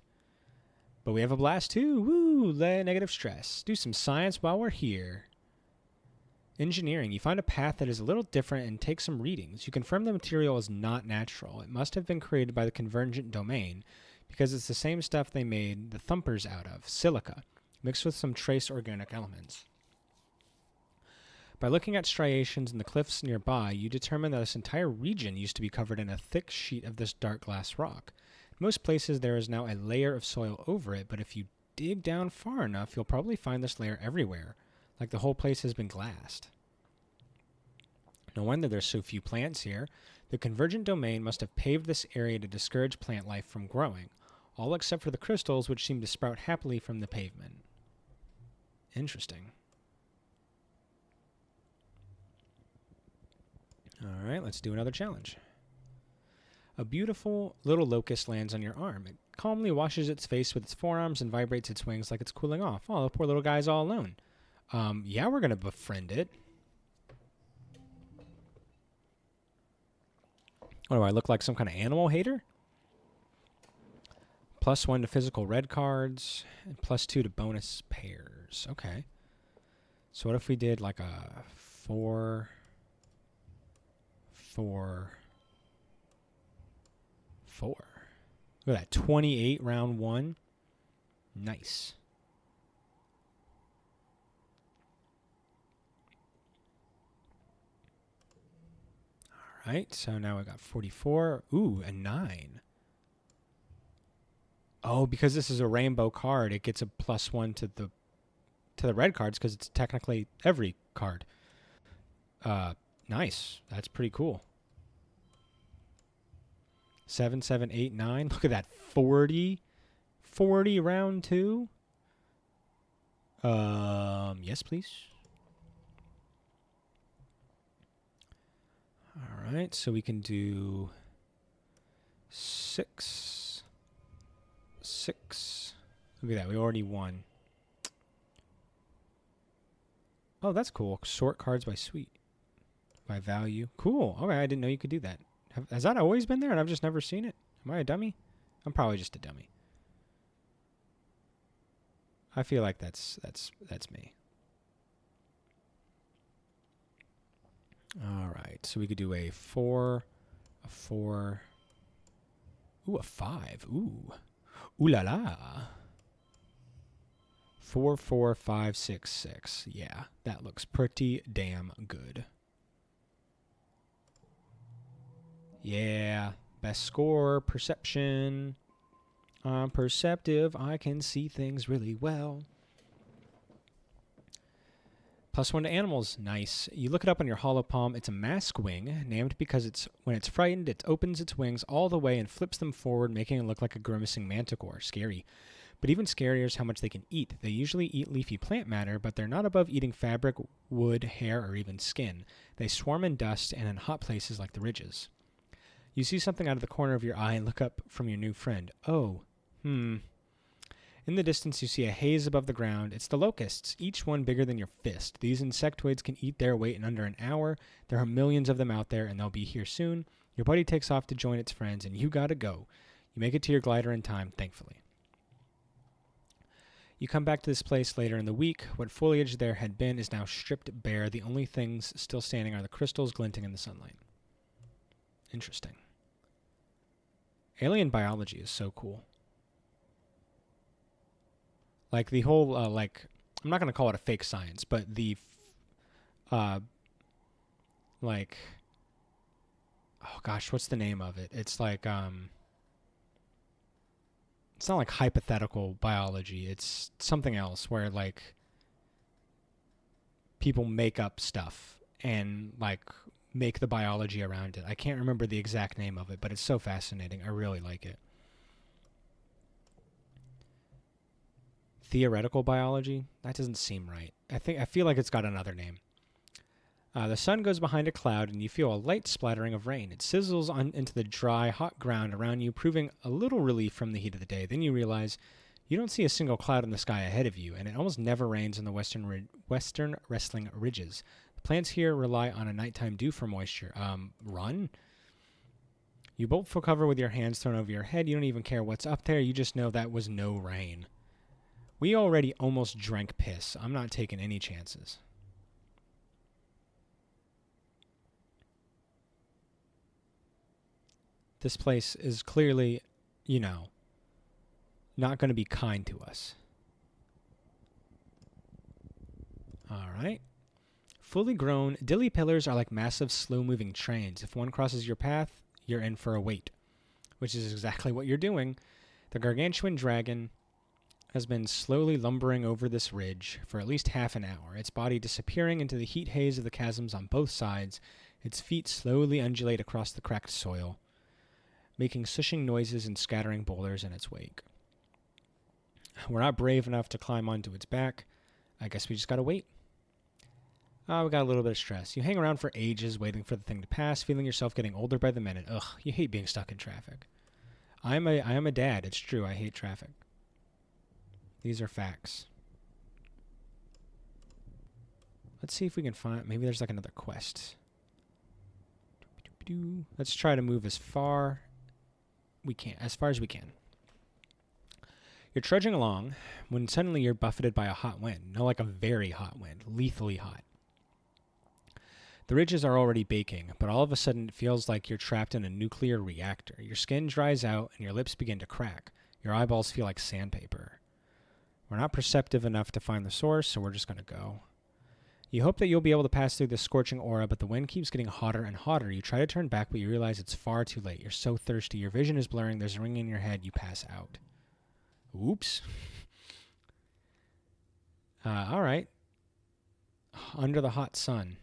But we have a blast too. Woo! Negative stress. Do some science while we're here. Engineering. You find a path that is a little different and take some readings. You confirm the material is not natural. It must have been created by the convergent domain because it's the same stuff they made the thumpers out of, silica, mixed with some trace organic elements. By looking at striations in the cliffs nearby, you determine that this entire region used to be covered in a thick sheet of this dark glass rock. In most places, there is now a layer of soil over it, but if you dig down far enough, you'll probably find this layer everywhere, like the whole place has been glassed. No wonder there's so few plants here. The convergent domain must have paved this area to discourage plant life from growing, all except for the crystals which seem to sprout happily from the pavement. Interesting. All right, let's do another challenge. A beautiful little locust lands on your arm. It calmly washes its face with its forearms and vibrates its wings like it's cooling off. Oh, the poor little guy's all alone. Yeah, we're going to befriend it. What do I look like, some kind of animal hater? +1 to physical red cards, and +2 to bonus pairs. Okay. So what if we did like a 4, 4, 4? Look at that, 28 round 1. Nice. right, so now we got 44. Ooh, a 9. Oh, because this is a rainbow card, it gets a +1 to the red cards because it's technically every card. Nice. That's pretty cool. 7, 7, 8, 9. Look at that. 40 round 2. Yes, please. All right, so we can do 6. 6. Look at that. We already won. Oh, that's cool. Sort cards by sweet. By value. Cool. Okay, I didn't know you could do that. Has that always been there and I've just never seen it? Am I a dummy? I'm probably just a dummy. I feel like that's me. All right, so we could do a 4, a 4. Ooh, a 5. Ooh. Ooh la la. 4, 4, 5, 6, 6. Yeah, that looks pretty damn good. Yeah, best score, perception. I'm perceptive. I can see things really well. +1 to animals. Nice. You look it up on your hollow palm. It's a mask wing, named because when it's frightened, it opens its wings all the way and flips them forward, making it look like a grimacing manticore. Scary. But even scarier is how much they can eat. They usually eat leafy plant matter, but they're not above eating fabric, wood, hair, or even skin. They swarm in dust and in hot places like the ridges. You see something out of the corner of your eye and look up from your new friend. Oh, In the distance, you see a haze above the ground. It's the locusts, each one bigger than your fist. These insectoids can eat their weight in under an hour. There are millions of them out there, and they'll be here soon. Your buddy takes off to join its friends, and you gotta go. You make it to your glider in time, thankfully. You come back to this place later in the week. What foliage there had been is now stripped bare. The only things still standing are the crystals glinting in the sunlight. Interesting. Alien biology is so cool. Like the whole, I'm not going to call it a fake science, but the, oh gosh, what's the name of it? It's like, it's not like hypothetical biology. It's something else where, like, people make up stuff and, like, make the biology around it. I can't remember the exact name of it, but it's so fascinating. I really like it. Theoretical biology? That doesn't seem right. I feel like it's got another name. The sun goes behind a cloud, and you feel a light splattering of rain. It sizzles into the dry, hot ground around you, proving a little relief from the heat of the day. Then you realize you don't see a single cloud in the sky ahead of you, and it almost never rains in the western wrestling ridges. The plants here rely on a nighttime dew for moisture. Run? You bolt for cover with your hands thrown over your head. You don't even care what's up there. You just know that was no rain. We already almost drank piss. I'm not taking any chances. This place is clearly, not going to be kind to us. All right. Fully grown, dilly pillars are like massive, slow-moving trains. If one crosses your path, you're in for a wait, which is exactly what you're doing. The gargantuan dragon has been slowly lumbering over this ridge for at least half an hour, its body disappearing into the heat haze of the chasms on both sides. Its feet slowly undulate across the cracked soil, making sushing noises and scattering boulders in its wake. We're not brave enough to climb onto its back. I guess we just gotta wait. We got a little bit of stress. You hang around for ages waiting for the thing to pass, feeling yourself getting older by the minute. Ugh, you hate being stuck in traffic. I am a dad. It's true. I hate traffic. These are facts. Let's see if we can find... Maybe there's like another quest. Let's try to move as far as we can. You're trudging along when suddenly you're buffeted by a hot wind. No, like a very hot wind. Lethally hot. The ridges are already baking, but all of a sudden it feels like you're trapped in a nuclear reactor. Your skin dries out and your lips begin to crack. Your eyeballs feel like sandpaper. We're not perceptive enough to find the source, so we're just going to go. You hope that you'll be able to pass through this scorching aura, but the wind keeps getting hotter and hotter. You try to turn back, but you realize it's far too late. You're so thirsty. Your vision is blurring. There's a ring in your head. You pass out. Oops. All right. Under the hot sun.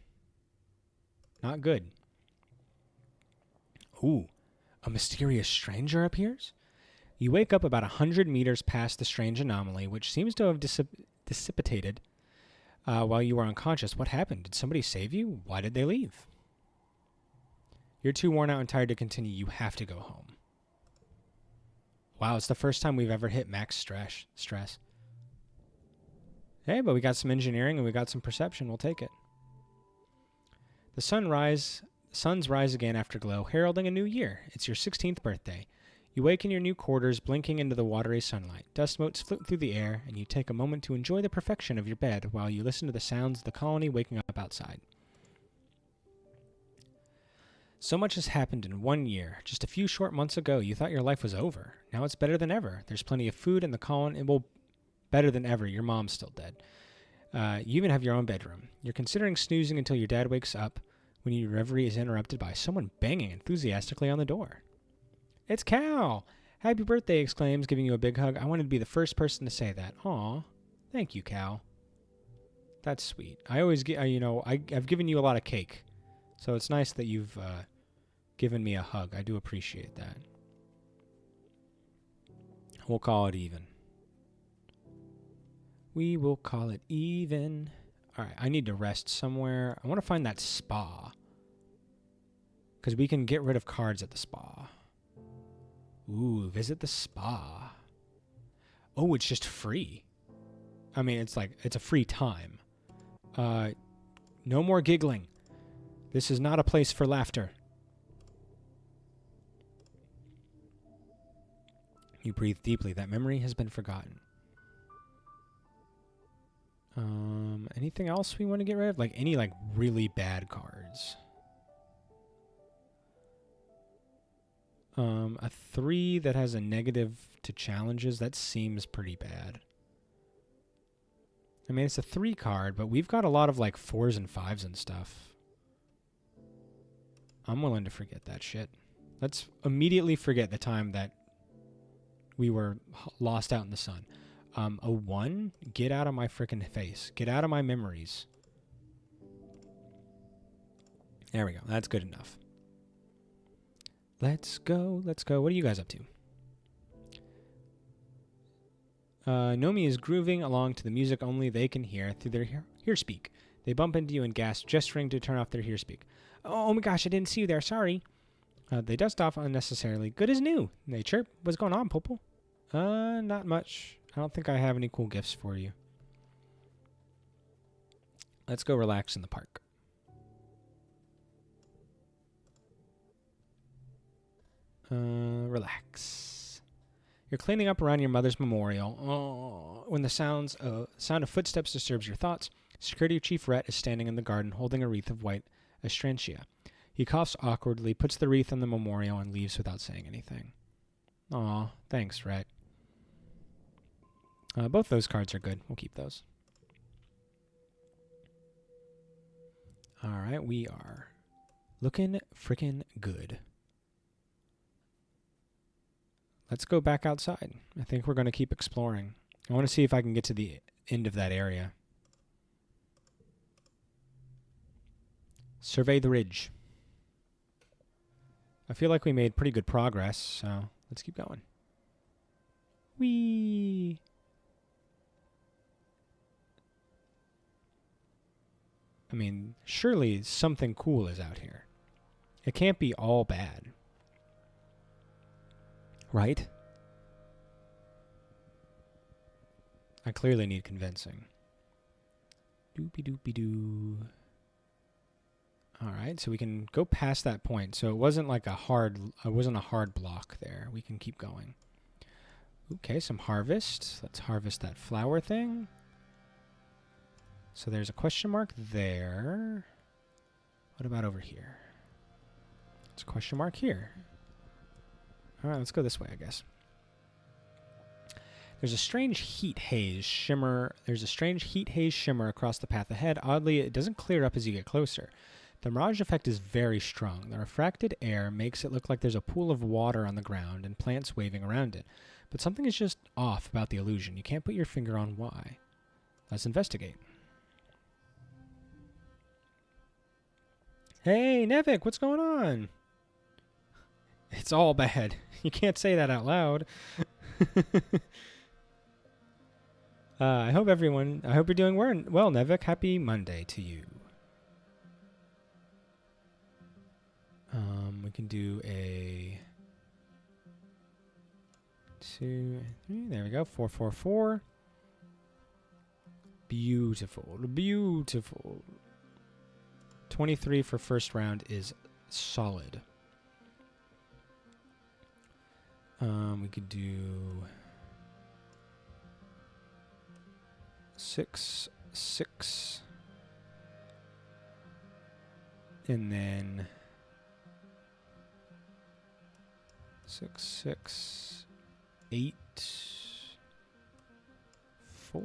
Not good. Ooh. A mysterious stranger appears? You wake up about 100 meters past the strange anomaly, which seems to have dissipated while you were unconscious. What happened? Did somebody save you? Why did they leave? You're too worn out and tired to continue. You have to go home. Wow, it's the first time we've ever hit max stress. Hey, but we got some engineering and we got some perception. We'll take it. The suns rise again after glow, heralding a new year. It's your 16th birthday. You wake in your new quarters, blinking into the watery sunlight. Dust motes float through the air, and you take a moment to enjoy the perfection of your bed while you listen to the sounds of the colony waking up outside. So much has happened in 1 year. Just a few short months ago, you thought your life was over. Now it's better than ever. There's plenty of food in the colony. Well, better than ever. Your mom's still dead. You even have your own bedroom. You're considering snoozing until your dad wakes up when your reverie is interrupted by someone banging enthusiastically on the door. It's Cal! Happy birthday, exclaims, giving you a big hug. I wanted to be the first person to say that. Aw. Thank you, Cal. That's sweet. I always get, I've given you a lot of cake. So it's nice that you've given me a hug. I do appreciate that. We'll call it even. We will call it even. All right, I need to rest somewhere. I want to find that spa. Because we can get rid of cards at the spa. Ooh, visit the spa. Oh, it's just free. I mean, it's a free time. No more giggling. This is not a place for laughter. You breathe deeply. That memory has been forgotten. Anything else we want to get rid of? Any really bad cards? A 3 that has a negative to challenges, that seems pretty bad. I mean, it's a 3 card, but we've got a lot of 4s and 5s and stuff. I'm willing to forget that shit. Let's immediately forget the time that we were lost out in the sun. A 1? Get out of my frickin' face. Get out of my memories. There we go. That's good enough. Let's go. Let's go. What are you guys up to? Nomi is grooving along to the music only they can hear through their hear speak. They bump into you and gasp, gesturing to turn off their hear speak. Oh my gosh, I didn't see you there. Sorry. They dust off unnecessarily. Good as new. They chirp. What's going on, Popo? Not much. I don't think I have any cool gifts for you. Let's go relax in the park. Relax. You're cleaning up around your mother's memorial. Oh, when the sound of footsteps disturbs your thoughts, Security Chief Rhett is standing in the garden holding a wreath of white astrantia. He coughs awkwardly, puts the wreath on the memorial, and leaves without saying anything. Aw, thanks, Rhett. Both those cards are good. We'll keep those. All right, we are looking frickin' good. Let's go back outside. I think we're going to keep exploring. I want to see if I can get to the end of that area. Survey the ridge. I feel like we made pretty good progress, so let's keep going. Whee! I mean, surely something cool is out here. It can't be all bad. Right? I clearly need convincing. Doopy-doopy-doo. Alright, so we can go past that point. So it wasn't a hard block there. We can keep going. Okay, some harvest. Let's harvest that flower thing. So there's a question mark there. What about over here? It's a question mark here. Alright, let's go this way, I guess. There's a strange heat haze shimmer across the path ahead. Oddly, it doesn't clear up as you get closer. The mirage effect is very strong. The refracted air makes it look like there's a pool of water on the ground and plants waving around it. But something is just off about the illusion. You can't put your finger on why. Let's investigate. Hey, Nevik, what's going on? It's all bad. You can't say that out loud. I hope you're doing well, Nevik. Happy Monday to you. We can do a 2, 3. There we go. 4, 4, 4. Beautiful. Beautiful. 23 for first round is solid. We could do 6, 6. And then 6, 6, 8, 4.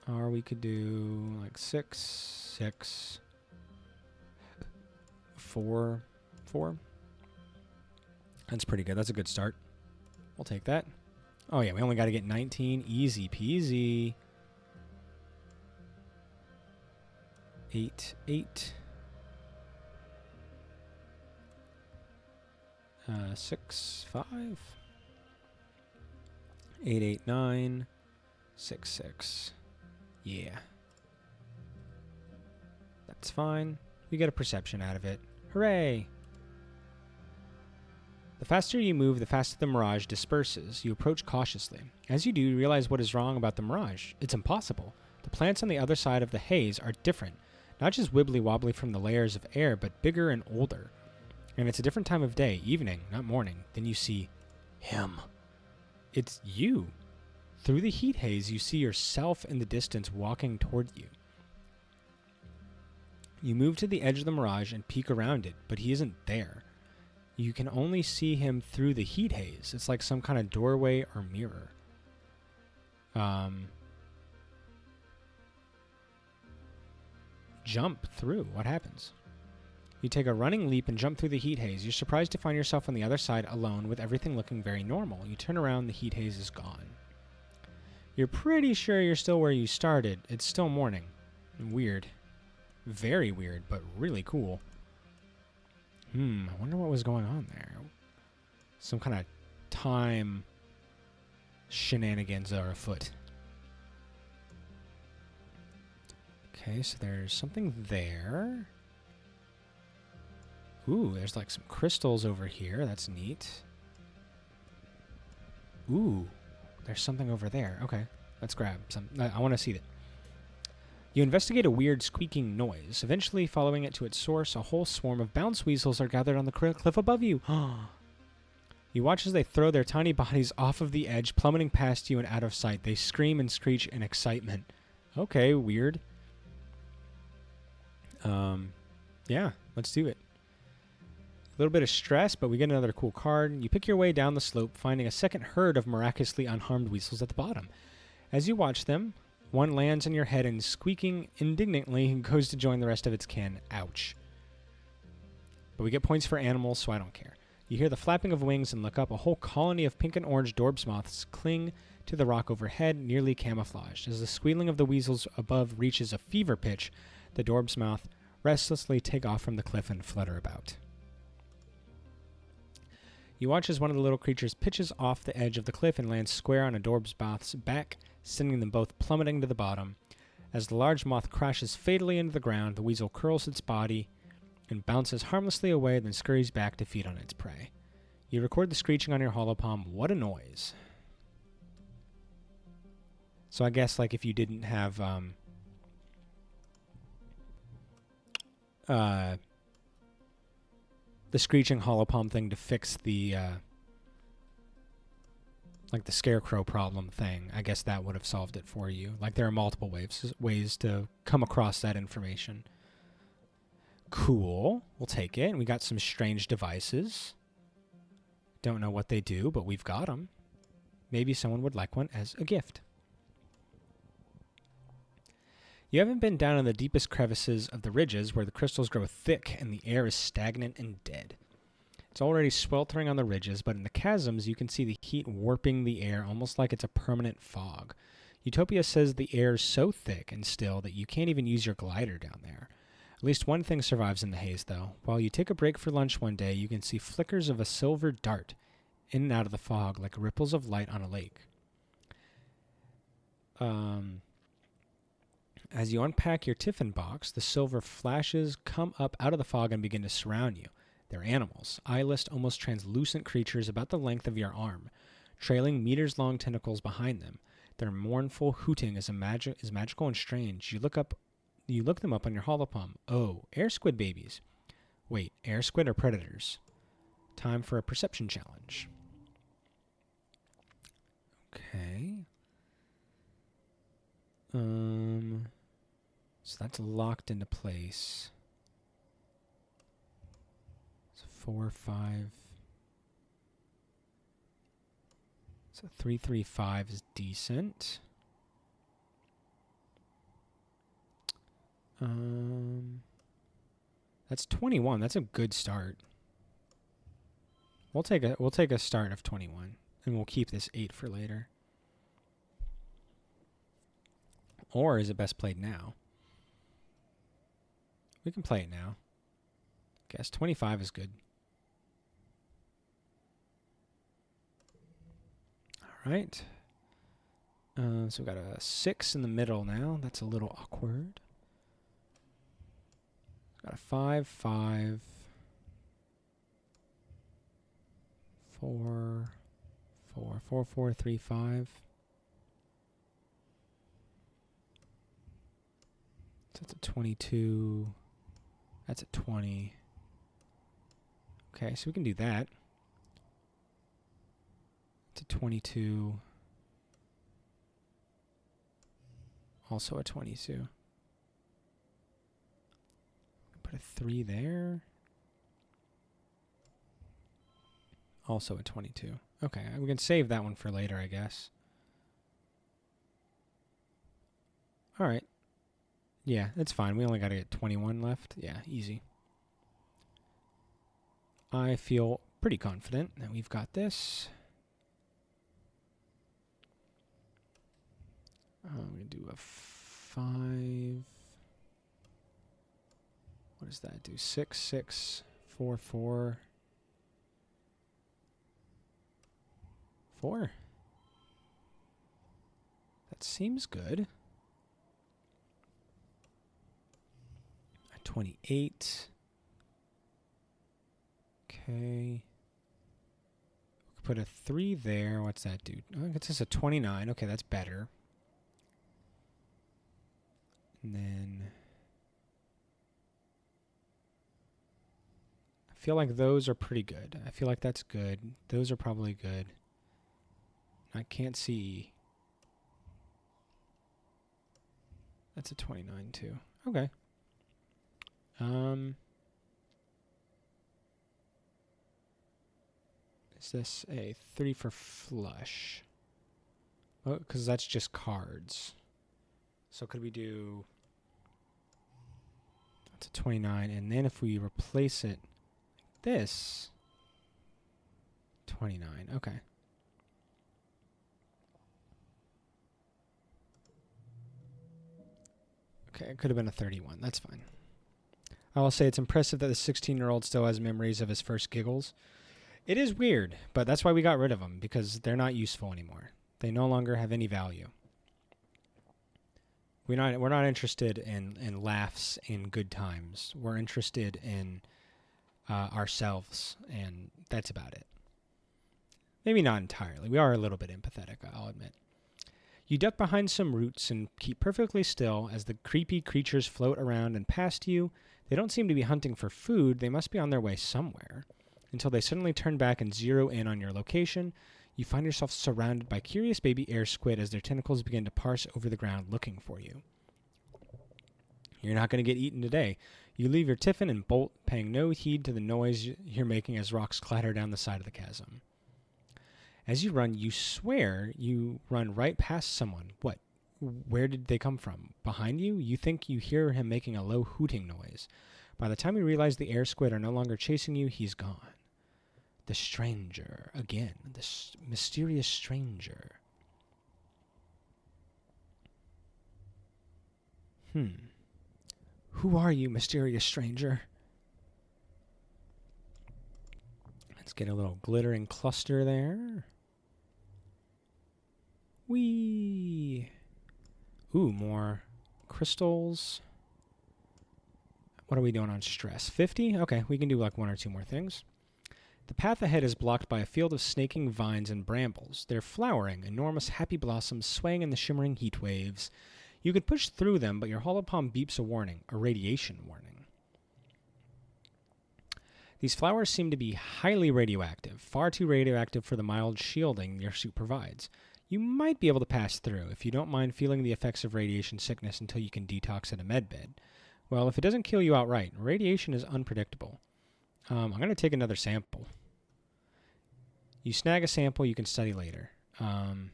Or we could do like 6, 6, 4, 4. That's pretty good. That's a good start. We'll take that. Oh yeah, we only got to get 19. Easy peasy. 8, 8. 6, 5. 8, 8, 9. 6, 6. Yeah. That's fine. We get a perception out of it. Hooray! The faster you move, the faster the mirage disperses. You approach cautiously. As you do, you realize what is wrong about the mirage. It's impossible. The plants on the other side of the haze are different. Not just wibbly-wobbly from the layers of air, but bigger and older. And it's a different time of day, evening, not morning. Then you see him. It's you. Through the heat haze, you see yourself in the distance walking toward you. You move to the edge of the mirage and peek around it, but he isn't there. You can only see him through the heat haze. It's like some kind of doorway or mirror. Jump through. What happens? You take a running leap and jump through the heat haze. You're surprised to find yourself on the other side alone with everything looking very normal. You turn around, the heat haze is gone. You're pretty sure you're still where you started. It's still morning. Weird. Very weird, but really cool. I wonder what was going on there. Some kind of time shenanigans are afoot. Okay, so there's something there. Ooh, there's like some crystals over here. That's neat. Ooh, there's something over there. Okay, let's grab some. I want to see that. You investigate a weird squeaking noise. Eventually, following it to its source, a whole swarm of bounce weasels are gathered on the cliff above you. You watch as they throw their tiny bodies off of the edge, plummeting past you and out of sight. They scream and screech in excitement. Okay, weird. Yeah, let's do it. A little bit of stress, but we get another cool card. You pick your way down the slope, finding a second herd of miraculously unharmed weasels at the bottom. As you watch them, one lands on your head and, squeaking indignantly, goes to join the rest of its kin. Ouch. But we get points for animals, so I don't care. You hear the flapping of wings and look up. A whole colony of pink and orange dorbs moths cling to the rock overhead, nearly camouflaged. As the squealing of the weasels above reaches a fever pitch, the dorbs moth restlessly take off from the cliff and flutter about. You watch as one of the little creatures pitches off the edge of the cliff and lands square on a dorbs moth's back, sending them both plummeting to the bottom. As the large moth crashes fatally into the ground, the weasel curls its body and bounces harmlessly away, then scurries back to feed on its prey. You record the screeching on your holopalm. What a noise. So I guess like if you didn't have the screeching holopalm thing to fix the like the scarecrow problem thing, I guess that would have solved it for you. Like there are multiple ways to come across that information. Cool. We'll take it. We got some strange devices. Don't know what they do, but we've got them. Maybe someone would like one as a gift. You haven't been down in the deepest crevices of the ridges where the crystals grow thick and the air is stagnant and dead. It's already sweltering on the ridges, but in the chasms you can see the heat warping the air almost like it's a permanent fog. Utopia says the air is so thick and still that you can't even use your glider down there. At least one thing survives in the haze, though. While you take a break for lunch one day, you can see flickers of a silver dart in and out of the fog like ripples of light on a lake. As you unpack your tiffin box, the silver flashes come up out of the fog and begin to surround you. They're animals, eyeless, almost translucent creatures about the length of your arm, trailing meters-long tentacles behind them. Their mournful hooting is magical and strange. You look them up on your holopalm. Oh, air squid babies. Wait, air squid are predators. Time for a perception challenge. Okay. So that's locked into place. So 4, 5. So 3, 3, 5 is decent. That's 21. That's a good start. We'll take a start of 21, and we'll keep this 8 for later. Or is it best played now? We can play it now. Guess 25 is good. All right. So we've got a 6 in the middle now. That's a little awkward. Got a 5, 5, 4, 4, 4, 4, 3, 5. So that's a 22. That's a 20. Okay, so we can do that. It's a 22. Also a 22. Put a 3 there. Also a 22. Okay, we can save that one for later, I guess. All right. Yeah, it's fine. We only got to get 21 left. Yeah, easy. I feel pretty confident that we've got this. I'm going to do a 5. What does that do? 6, 6, 4, 4. 4. That seems good. 28. Okay. Put a 3 there. What's that do? Oh, it's just a 29. Okay, that's better. And then I feel like those are pretty good. I feel like that's good. Those are probably good. I can't see. That's a 29 too. Okay. Is this a 3 for flush? Oh, because that's just cards. So could we do... That's a 29. And then if we replace it like this... 29. Okay. Okay, it could have been a 31. That's fine. I will say it's impressive that the 16-year-old still has memories of his first giggles. It is weird, but that's why we got rid of them, because they're not useful anymore. They no longer have any value. We're not interested in laughs in good times. We're interested in ourselves, and that's about it. Maybe not entirely. We are a little bit empathetic, I'll admit. You duck behind some roots and keep perfectly still as the creepy creatures float around and past you. They don't seem to be hunting for food. They must be on their way somewhere. Until they suddenly turn back and zero in on your location. You find yourself surrounded by curious baby air squid as their tentacles begin to parse over the ground looking for you. You're not going to get eaten today. You leave your tiffin and bolt, paying no heed to the noise you're making as rocks clatter down the side of the chasm. As you run, you swear you run right past someone. What? Where did they come from? Behind you? You think you hear him making a low hooting noise. By the time you realize the air squid are no longer chasing you, he's gone. The stranger. Again. This mysterious stranger. Who are you, mysterious stranger? Let's get a little glittering cluster there. Whee! Ooh, more crystals. What are we doing on stress? 50? Okay, we can do like 1 or 2 more things. The path ahead is blocked by a field of snaking vines and brambles. They're flowering, enormous happy blossoms swaying in the shimmering heat waves. You could push through them, but your hollow palm beeps a warning, a radiation warning. These flowers seem to be highly radioactive, far too radioactive for the mild shielding your suit provides. You might be able to pass through if you don't mind feeling the effects of radiation sickness until you can detox in a medbed. Well, if it doesn't kill you outright, radiation is unpredictable. I'm going to take another sample. You snag a sample you can study later. I'm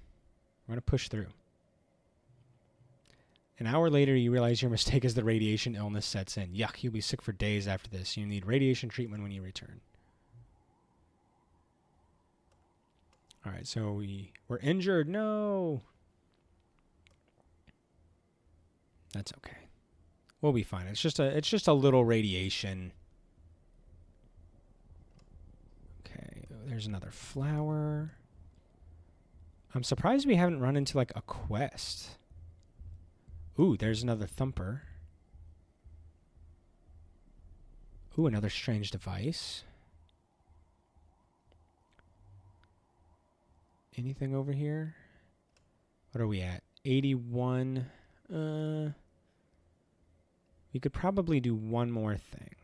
going to push through. An hour later, you realize your mistake as the radiation illness sets in. Yuck, you'll be sick for days after this. You need radiation treatment when you return. Alright, so we're injured. No! That's okay. We'll be fine. It's just a little radiation. Okay, there's another flower. I'm surprised we haven't run into like a quest. Ooh, there's another thumper. Ooh, another strange device. Anything over here? What are we at? 81. We could probably do one more thing.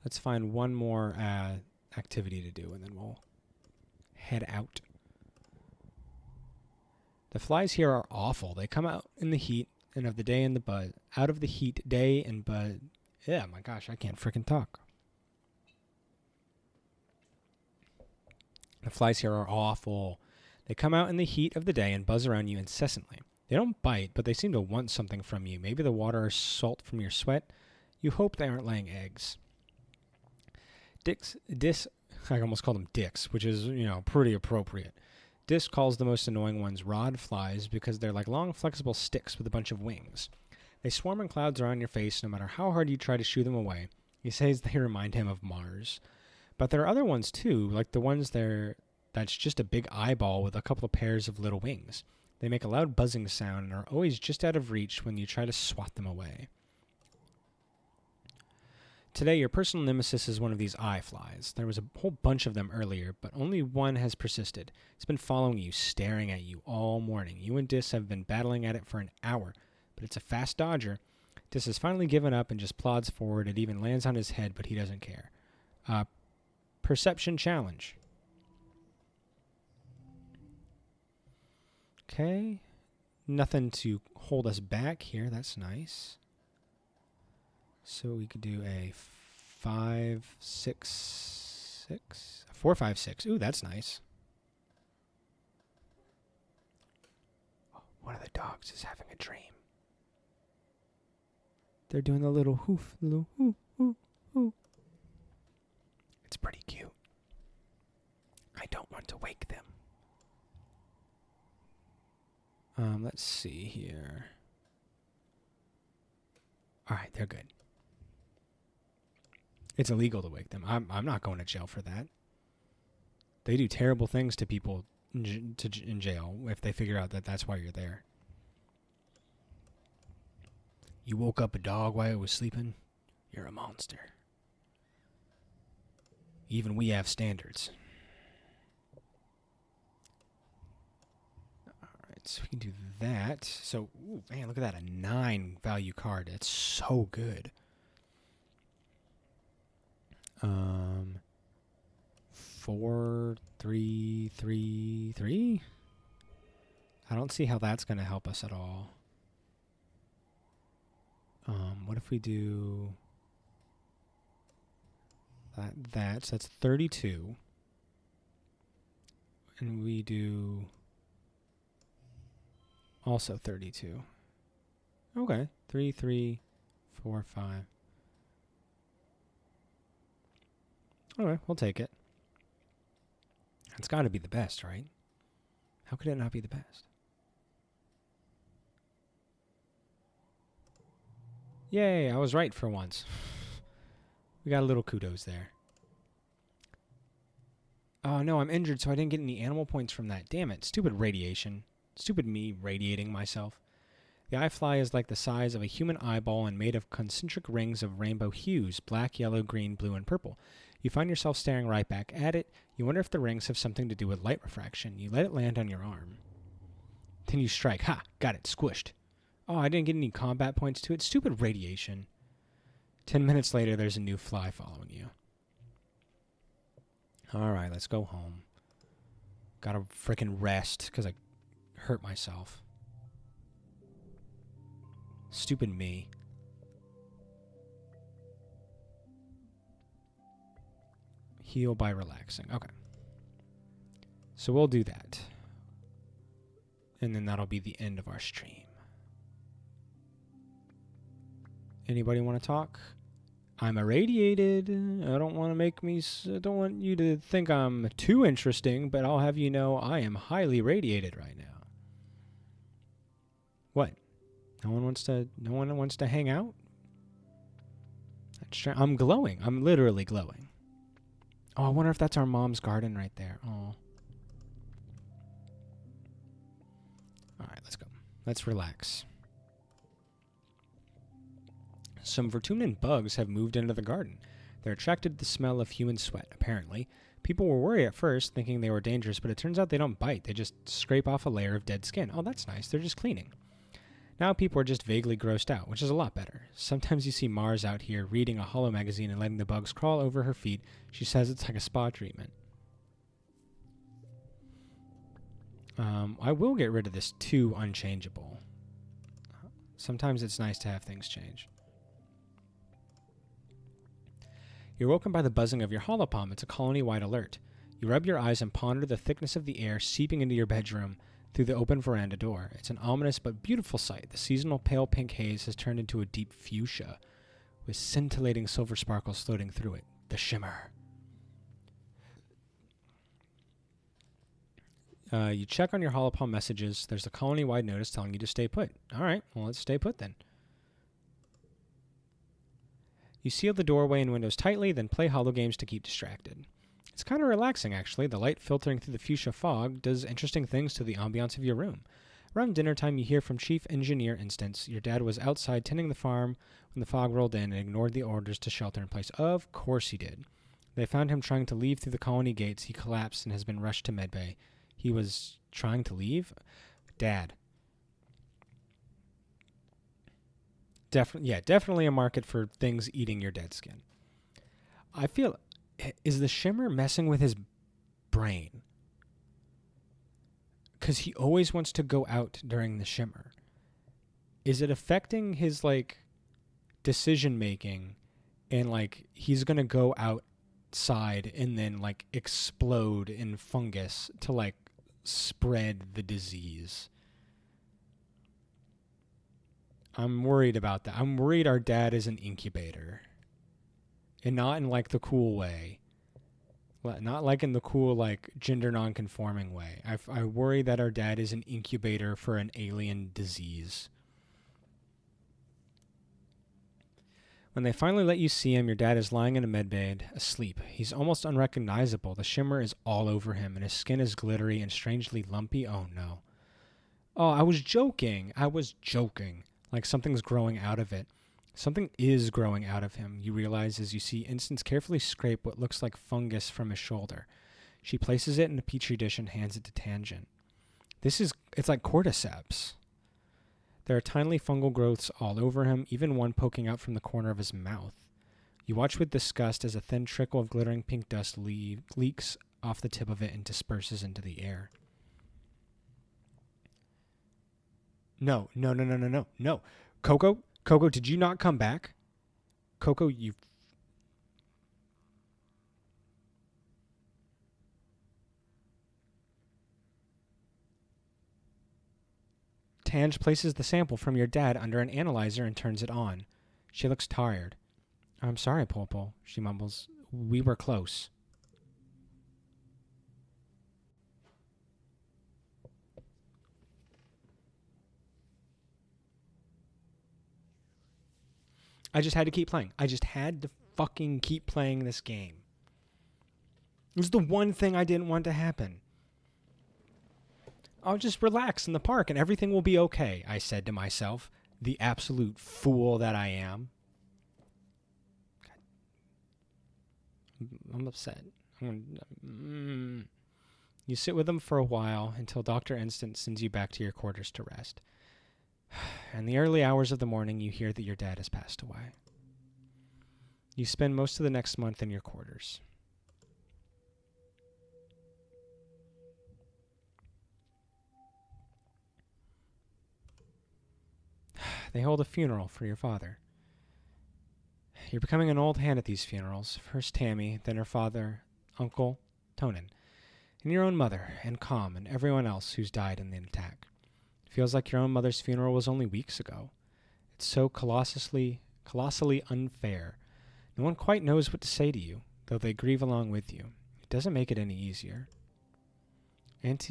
Let's find one more activity to do, and then we'll head out. The flies here are awful. They come out in the heat and of the day and the bud. Out of the heat, day and bud. Yeah, my gosh, I can't frickin' talk. The flies here are awful. They come out in the heat of the day and buzz around you incessantly. They don't bite, but they seem to want something from you. Maybe the water or salt from your sweat. You hope they aren't laying eggs. I almost called them dicks, which is, pretty appropriate. Dis calls the most annoying ones rod flies because they're like long, flexible sticks with a bunch of wings. They swarm in clouds around your face no matter how hard you try to shoo them away. He says they remind him of Mars. But there are other ones too, like the ones that's just a big eyeball with a couple of pairs of little wings. They make a loud buzzing sound and are always just out of reach when you try to swat them away. Today, your personal nemesis is one of these eye flies. There was a whole bunch of them earlier, but only one has persisted. It's been following you, staring at you all morning. You and Dis have been battling at it for an hour, but it's a fast dodger. Dis has finally given up and just plods forward. It even lands on his head, but he doesn't care. Perception challenge. Okay. Nothing to hold us back here. That's nice. So we could do a 5, 6, 6. 4, 5, 6. Ooh, that's nice. One of the dogs is having a dream. They're doing a little hoof, little hoo, hoo, hoo. It's pretty cute. I don't want to wake them. Let's see here. All right, they're good. It's illegal to wake them. I'm not going to jail for that. They do terrible things to people in jail if they figure out that that's why you're there. You woke up a dog while it was sleeping? You're a monster. Even we have standards. Alright, so we can do that. So, ooh, man, look at that. A 9 value card. It's so good. 4, 3, 3, 3? I don't see how that's going to help us at all. What if we do So that's 32. And we do also 32. Okay. 3, 3, 4, 5. Okay, we'll take it. It's got to be the best, right? How could it not be the best? Yay, I was right for once. We got a little kudos there. Oh, no, I'm injured, so I didn't get any animal points from that. Damn it. Stupid radiation. Stupid me radiating myself. The eye fly is like the size of a human eyeball and made of concentric rings of rainbow hues, black, yellow, green, blue, and purple. You find yourself staring right back at it. You wonder if the rings have something to do with light refraction. You let it land on your arm. Then you strike. Ha! Got it. Squished. Oh, I didn't get any combat points to it. Stupid radiation. 10 minutes later, there's a new fly following you. Alright, let's go home. Gotta frickin' rest, because I hurt myself. Stupid me. Heal by relaxing. Okay. So we'll do that. And then that'll be the end of our stream. Anybody want to talk? I'm irradiated. I don't want to I don't want you to think I'm too interesting, but I'll have you know I am highly radiated right now. What? No one wants to hang out? I'm glowing. I'm literally glowing. Oh, I wonder if that's our mom's garden right there. Oh. All right, let's go. Let's relax. Some Vertunen bugs have moved into the garden. They're attracted to the smell of human sweat, apparently. People were worried at first, thinking they were dangerous, but it turns out they don't bite. They just scrape off a layer of dead skin. Oh, that's nice. They're just cleaning. Now people are just vaguely grossed out, which is a lot better. Sometimes you see Mars out here reading a holo magazine and letting the bugs crawl over her feet. She says it's like a spa treatment. I will get rid of this 2 unchangeable. Sometimes it's nice to have things change. You're woken by the buzzing of your holopalm. It's a colony-wide alert. You rub your eyes and ponder the thickness of the air seeping into your bedroom through the open veranda door. It's an ominous but beautiful sight. The seasonal pale pink haze has turned into a deep fuchsia, with scintillating silver sparkles floating through it. The shimmer. You check on your holopalm messages. There's a colony-wide notice telling you to stay put. All right, well, let's stay put then. You seal the doorway and windows tightly, then play holo games to keep distracted. It's kind of relaxing, actually. The light filtering through the fuchsia fog does interesting things to the ambiance of your room. Around dinner time, you hear from Chief Engineer Instance. Your dad was outside tending the farm when the fog rolled in and ignored the orders to shelter in place. Of course he did. They found him trying to leave through the colony gates. He collapsed and has been rushed to medbay. He was trying to leave? Dad. Definitely a market for things eating your dead skin. I feel... Is the shimmer messing with his brain? Because he always wants to go out during the shimmer. Is it affecting his, decision making? And, he's going to go outside and then, explode in fungus to, spread the disease. I'm worried about that. I'm worried our dad is an incubator. And not in, the cool way. Not, in the cool, gender non-conforming way. I worry that our dad is an incubator for an alien disease. When they finally let you see him, your dad is lying in a medbed, asleep. He's almost unrecognizable. The shimmer is all over him, and his skin is glittery and strangely lumpy. Oh, no. Oh, I was joking. Like something's growing out of it. Something is growing out of him, you realize as you see Instance carefully scrape what looks like fungus from his shoulder. She places it in a petri dish and hands it to Tangent. It's like cordyceps. There are tiny fungal growths all over him, even one poking out from the corner of his mouth. You watch with disgust as a thin trickle of glittering pink dust leaks off the tip of it and disperses into the air. No. Coco, did you not come back? Coco, you... Tange places the sample from your dad under an analyzer and turns it on. She looks tired. I'm sorry, Popo, she mumbles. We were close. I just had to keep playing. I just had to fucking keep playing this game. It was the one thing I didn't want to happen. I'll just relax in the park and everything will be okay, I said to myself, the absolute fool that I am. I'm upset. You sit with them for a while until Dr. Instant sends you back to your quarters to rest. In the early hours of the morning, you hear that your dad has passed away. You spend most of the next month in your quarters. They hold a funeral for your father. You're becoming an old hand at these funerals. First Tammy, then her father, Uncle Tonin, and your own mother, and Com, and everyone else who's died in the attack. It feels like your own mother's funeral was only weeks ago. It's so colossally unfair. No one quite knows what to say to you, though they grieve along with you. It doesn't make it any easier. Aunt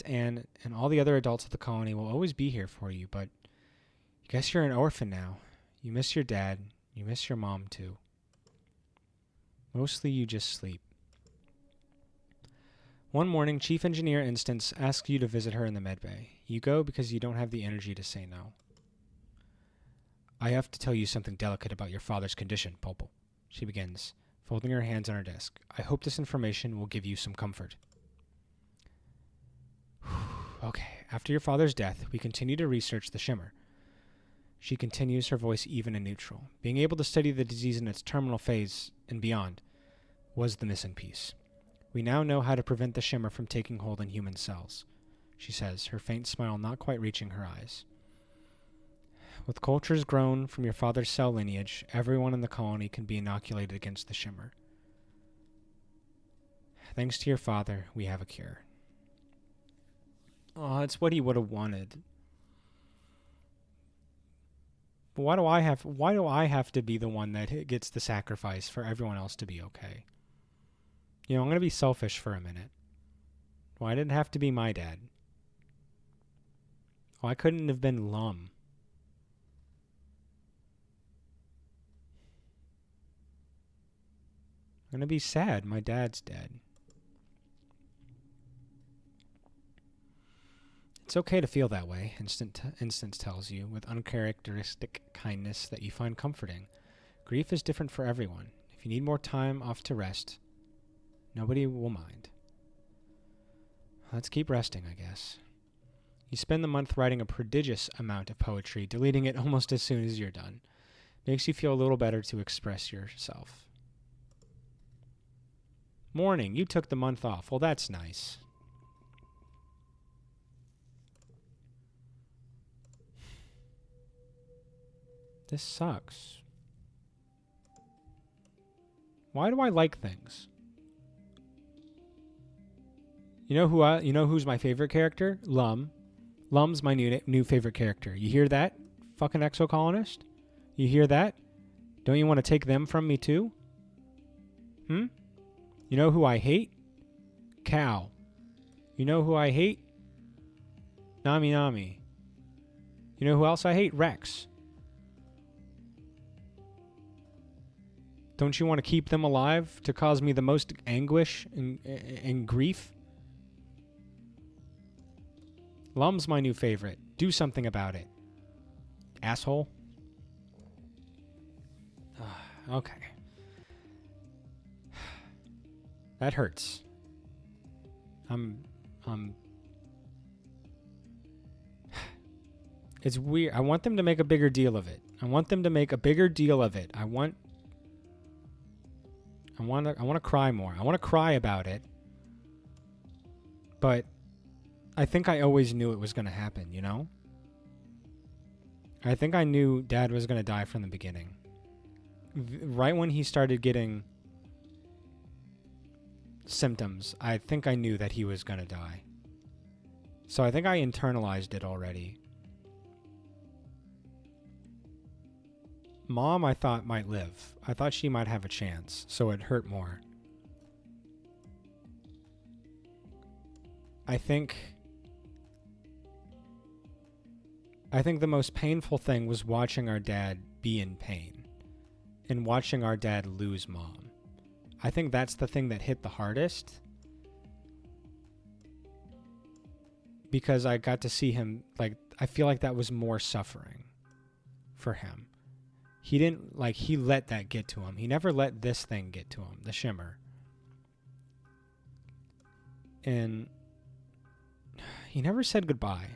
Anne and all the other adults at the colony will always be here for you, but I guess you're an orphan now. You miss your dad. You miss your mom, too. Mostly you just sleep. One morning, Chief Engineer Instance asks you to visit her in the medbay. You go because you don't have the energy to say no. I have to tell you something delicate about your father's condition, Popel, she begins, folding her hands on her desk. I hope this information will give you some comfort. Okay, after your father's death, we continue to research the shimmer. She continues, her voice even and neutral. Being able to study the disease in its terminal phase and beyond was the missing piece. We now know how to prevent the shimmer from taking hold in human cells, she says, her faint smile not quite reaching her eyes. With cultures grown from your father's cell lineage, everyone in the colony can be inoculated against the shimmer. Thanks to your father, we have a cure. Oh, it's what he would have wanted. But why do I have to be the one that gets the sacrifice for everyone else to be okay? You know, I'm going to be selfish for a minute. Why did it have to be my dad? Why couldn't it have been Lum? I'm going to be sad. My dad's dead. It's okay to feel that way, Instance tells you, with uncharacteristic kindness that you find comforting. Grief is different for everyone. If you need more time off to rest, nobody will mind. Let's keep resting, I guess. You spend the month writing a prodigious amount of poetry, deleting it almost as soon as you're done. Makes you feel a little better to express yourself. Morning, you took the month off. Well, that's nice. This sucks. Why do I like things? You know who's my favorite character? Lum. Lum's my new favorite character. You hear that? Fucking Exocolonist? You hear that? Don't you want to take them from me too? You know who I hate? Cow. You know who I hate? Nami Nami. You know who else I hate? Rex. Don't you want to keep them alive to cause me the most anguish and grief? Lum's my new favorite. Do something about it. Asshole. Okay. That hurts. It's weird. I want them to make a bigger deal of it. I want to cry more. I want to cry about it. But I think I always knew it was going to happen, you know? I think I knew Dad was going to die from the beginning. Right when he started getting symptoms, I think I knew that he was going to die. So I think I internalized it already. Mom, I thought, might live. I thought she might have a chance, so it hurt more. I think the most painful thing was watching our dad be in pain and watching our dad lose Mom. I think that's the thing that hit the hardest, because I got to see him, like, I feel like that was more suffering for him. He didn't, like, he let that get to him. He never let this thing get to him, the shimmer. And he never said goodbye.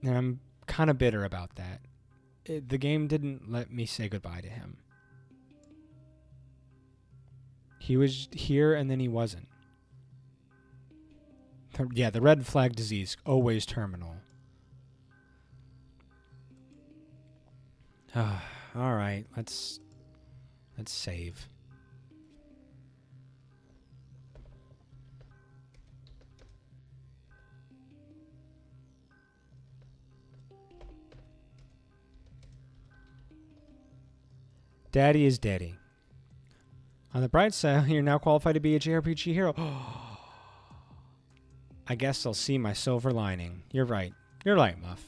And I'm kind of bitter about that. The game didn't let me say goodbye to him. He was here and then he wasn't. Yeah, the red flag disease, always terminal. All right, let's save. Daddy is daddy. On the bright side, you're now qualified to be a JRPG hero. I guess I'll see my silver lining. You're right. You're right, Muff.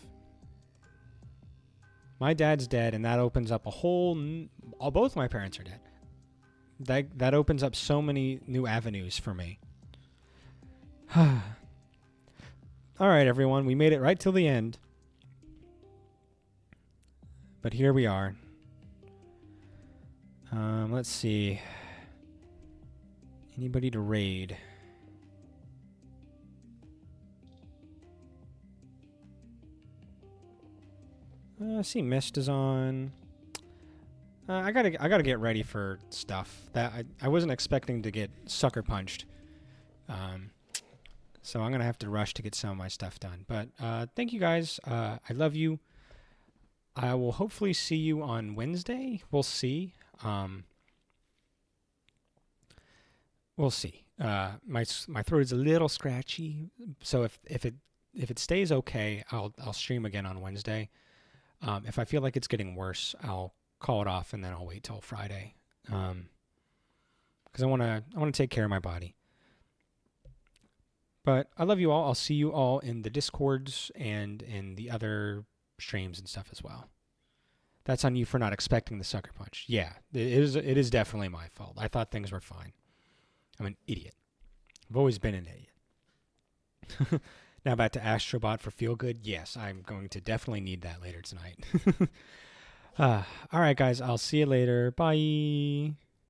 My dad's dead, and that opens up a whole... both my parents are dead. That opens up so many new avenues for me. All right, everyone. We made it right till the end. But here we are. Let's see. Anybody to raid? I see Mist is on. I gotta get ready for stuff that I wasn't expecting to get sucker punched. So I'm gonna have to rush to get some of my stuff done. But thank you guys. I love you. I will hopefully see you on Wednesday. We'll see. We'll see. My throat is a little scratchy, so if it stays okay, I'll stream again on Wednesday. If I feel like it's getting worse, I'll call it off and then I'll wait till Friday. Because I want to take care of my body. But I love you all. I'll see you all in the Discords and in the other streams and stuff as well. That's on you for not expecting the sucker punch. Yeah, it is definitely my fault. I thought things were fine. I'm an idiot. I've always been an idiot. Now back to Astrobot for Feel Good. Yes, I'm going to definitely need that later tonight. All right, guys. I'll see you later. Bye.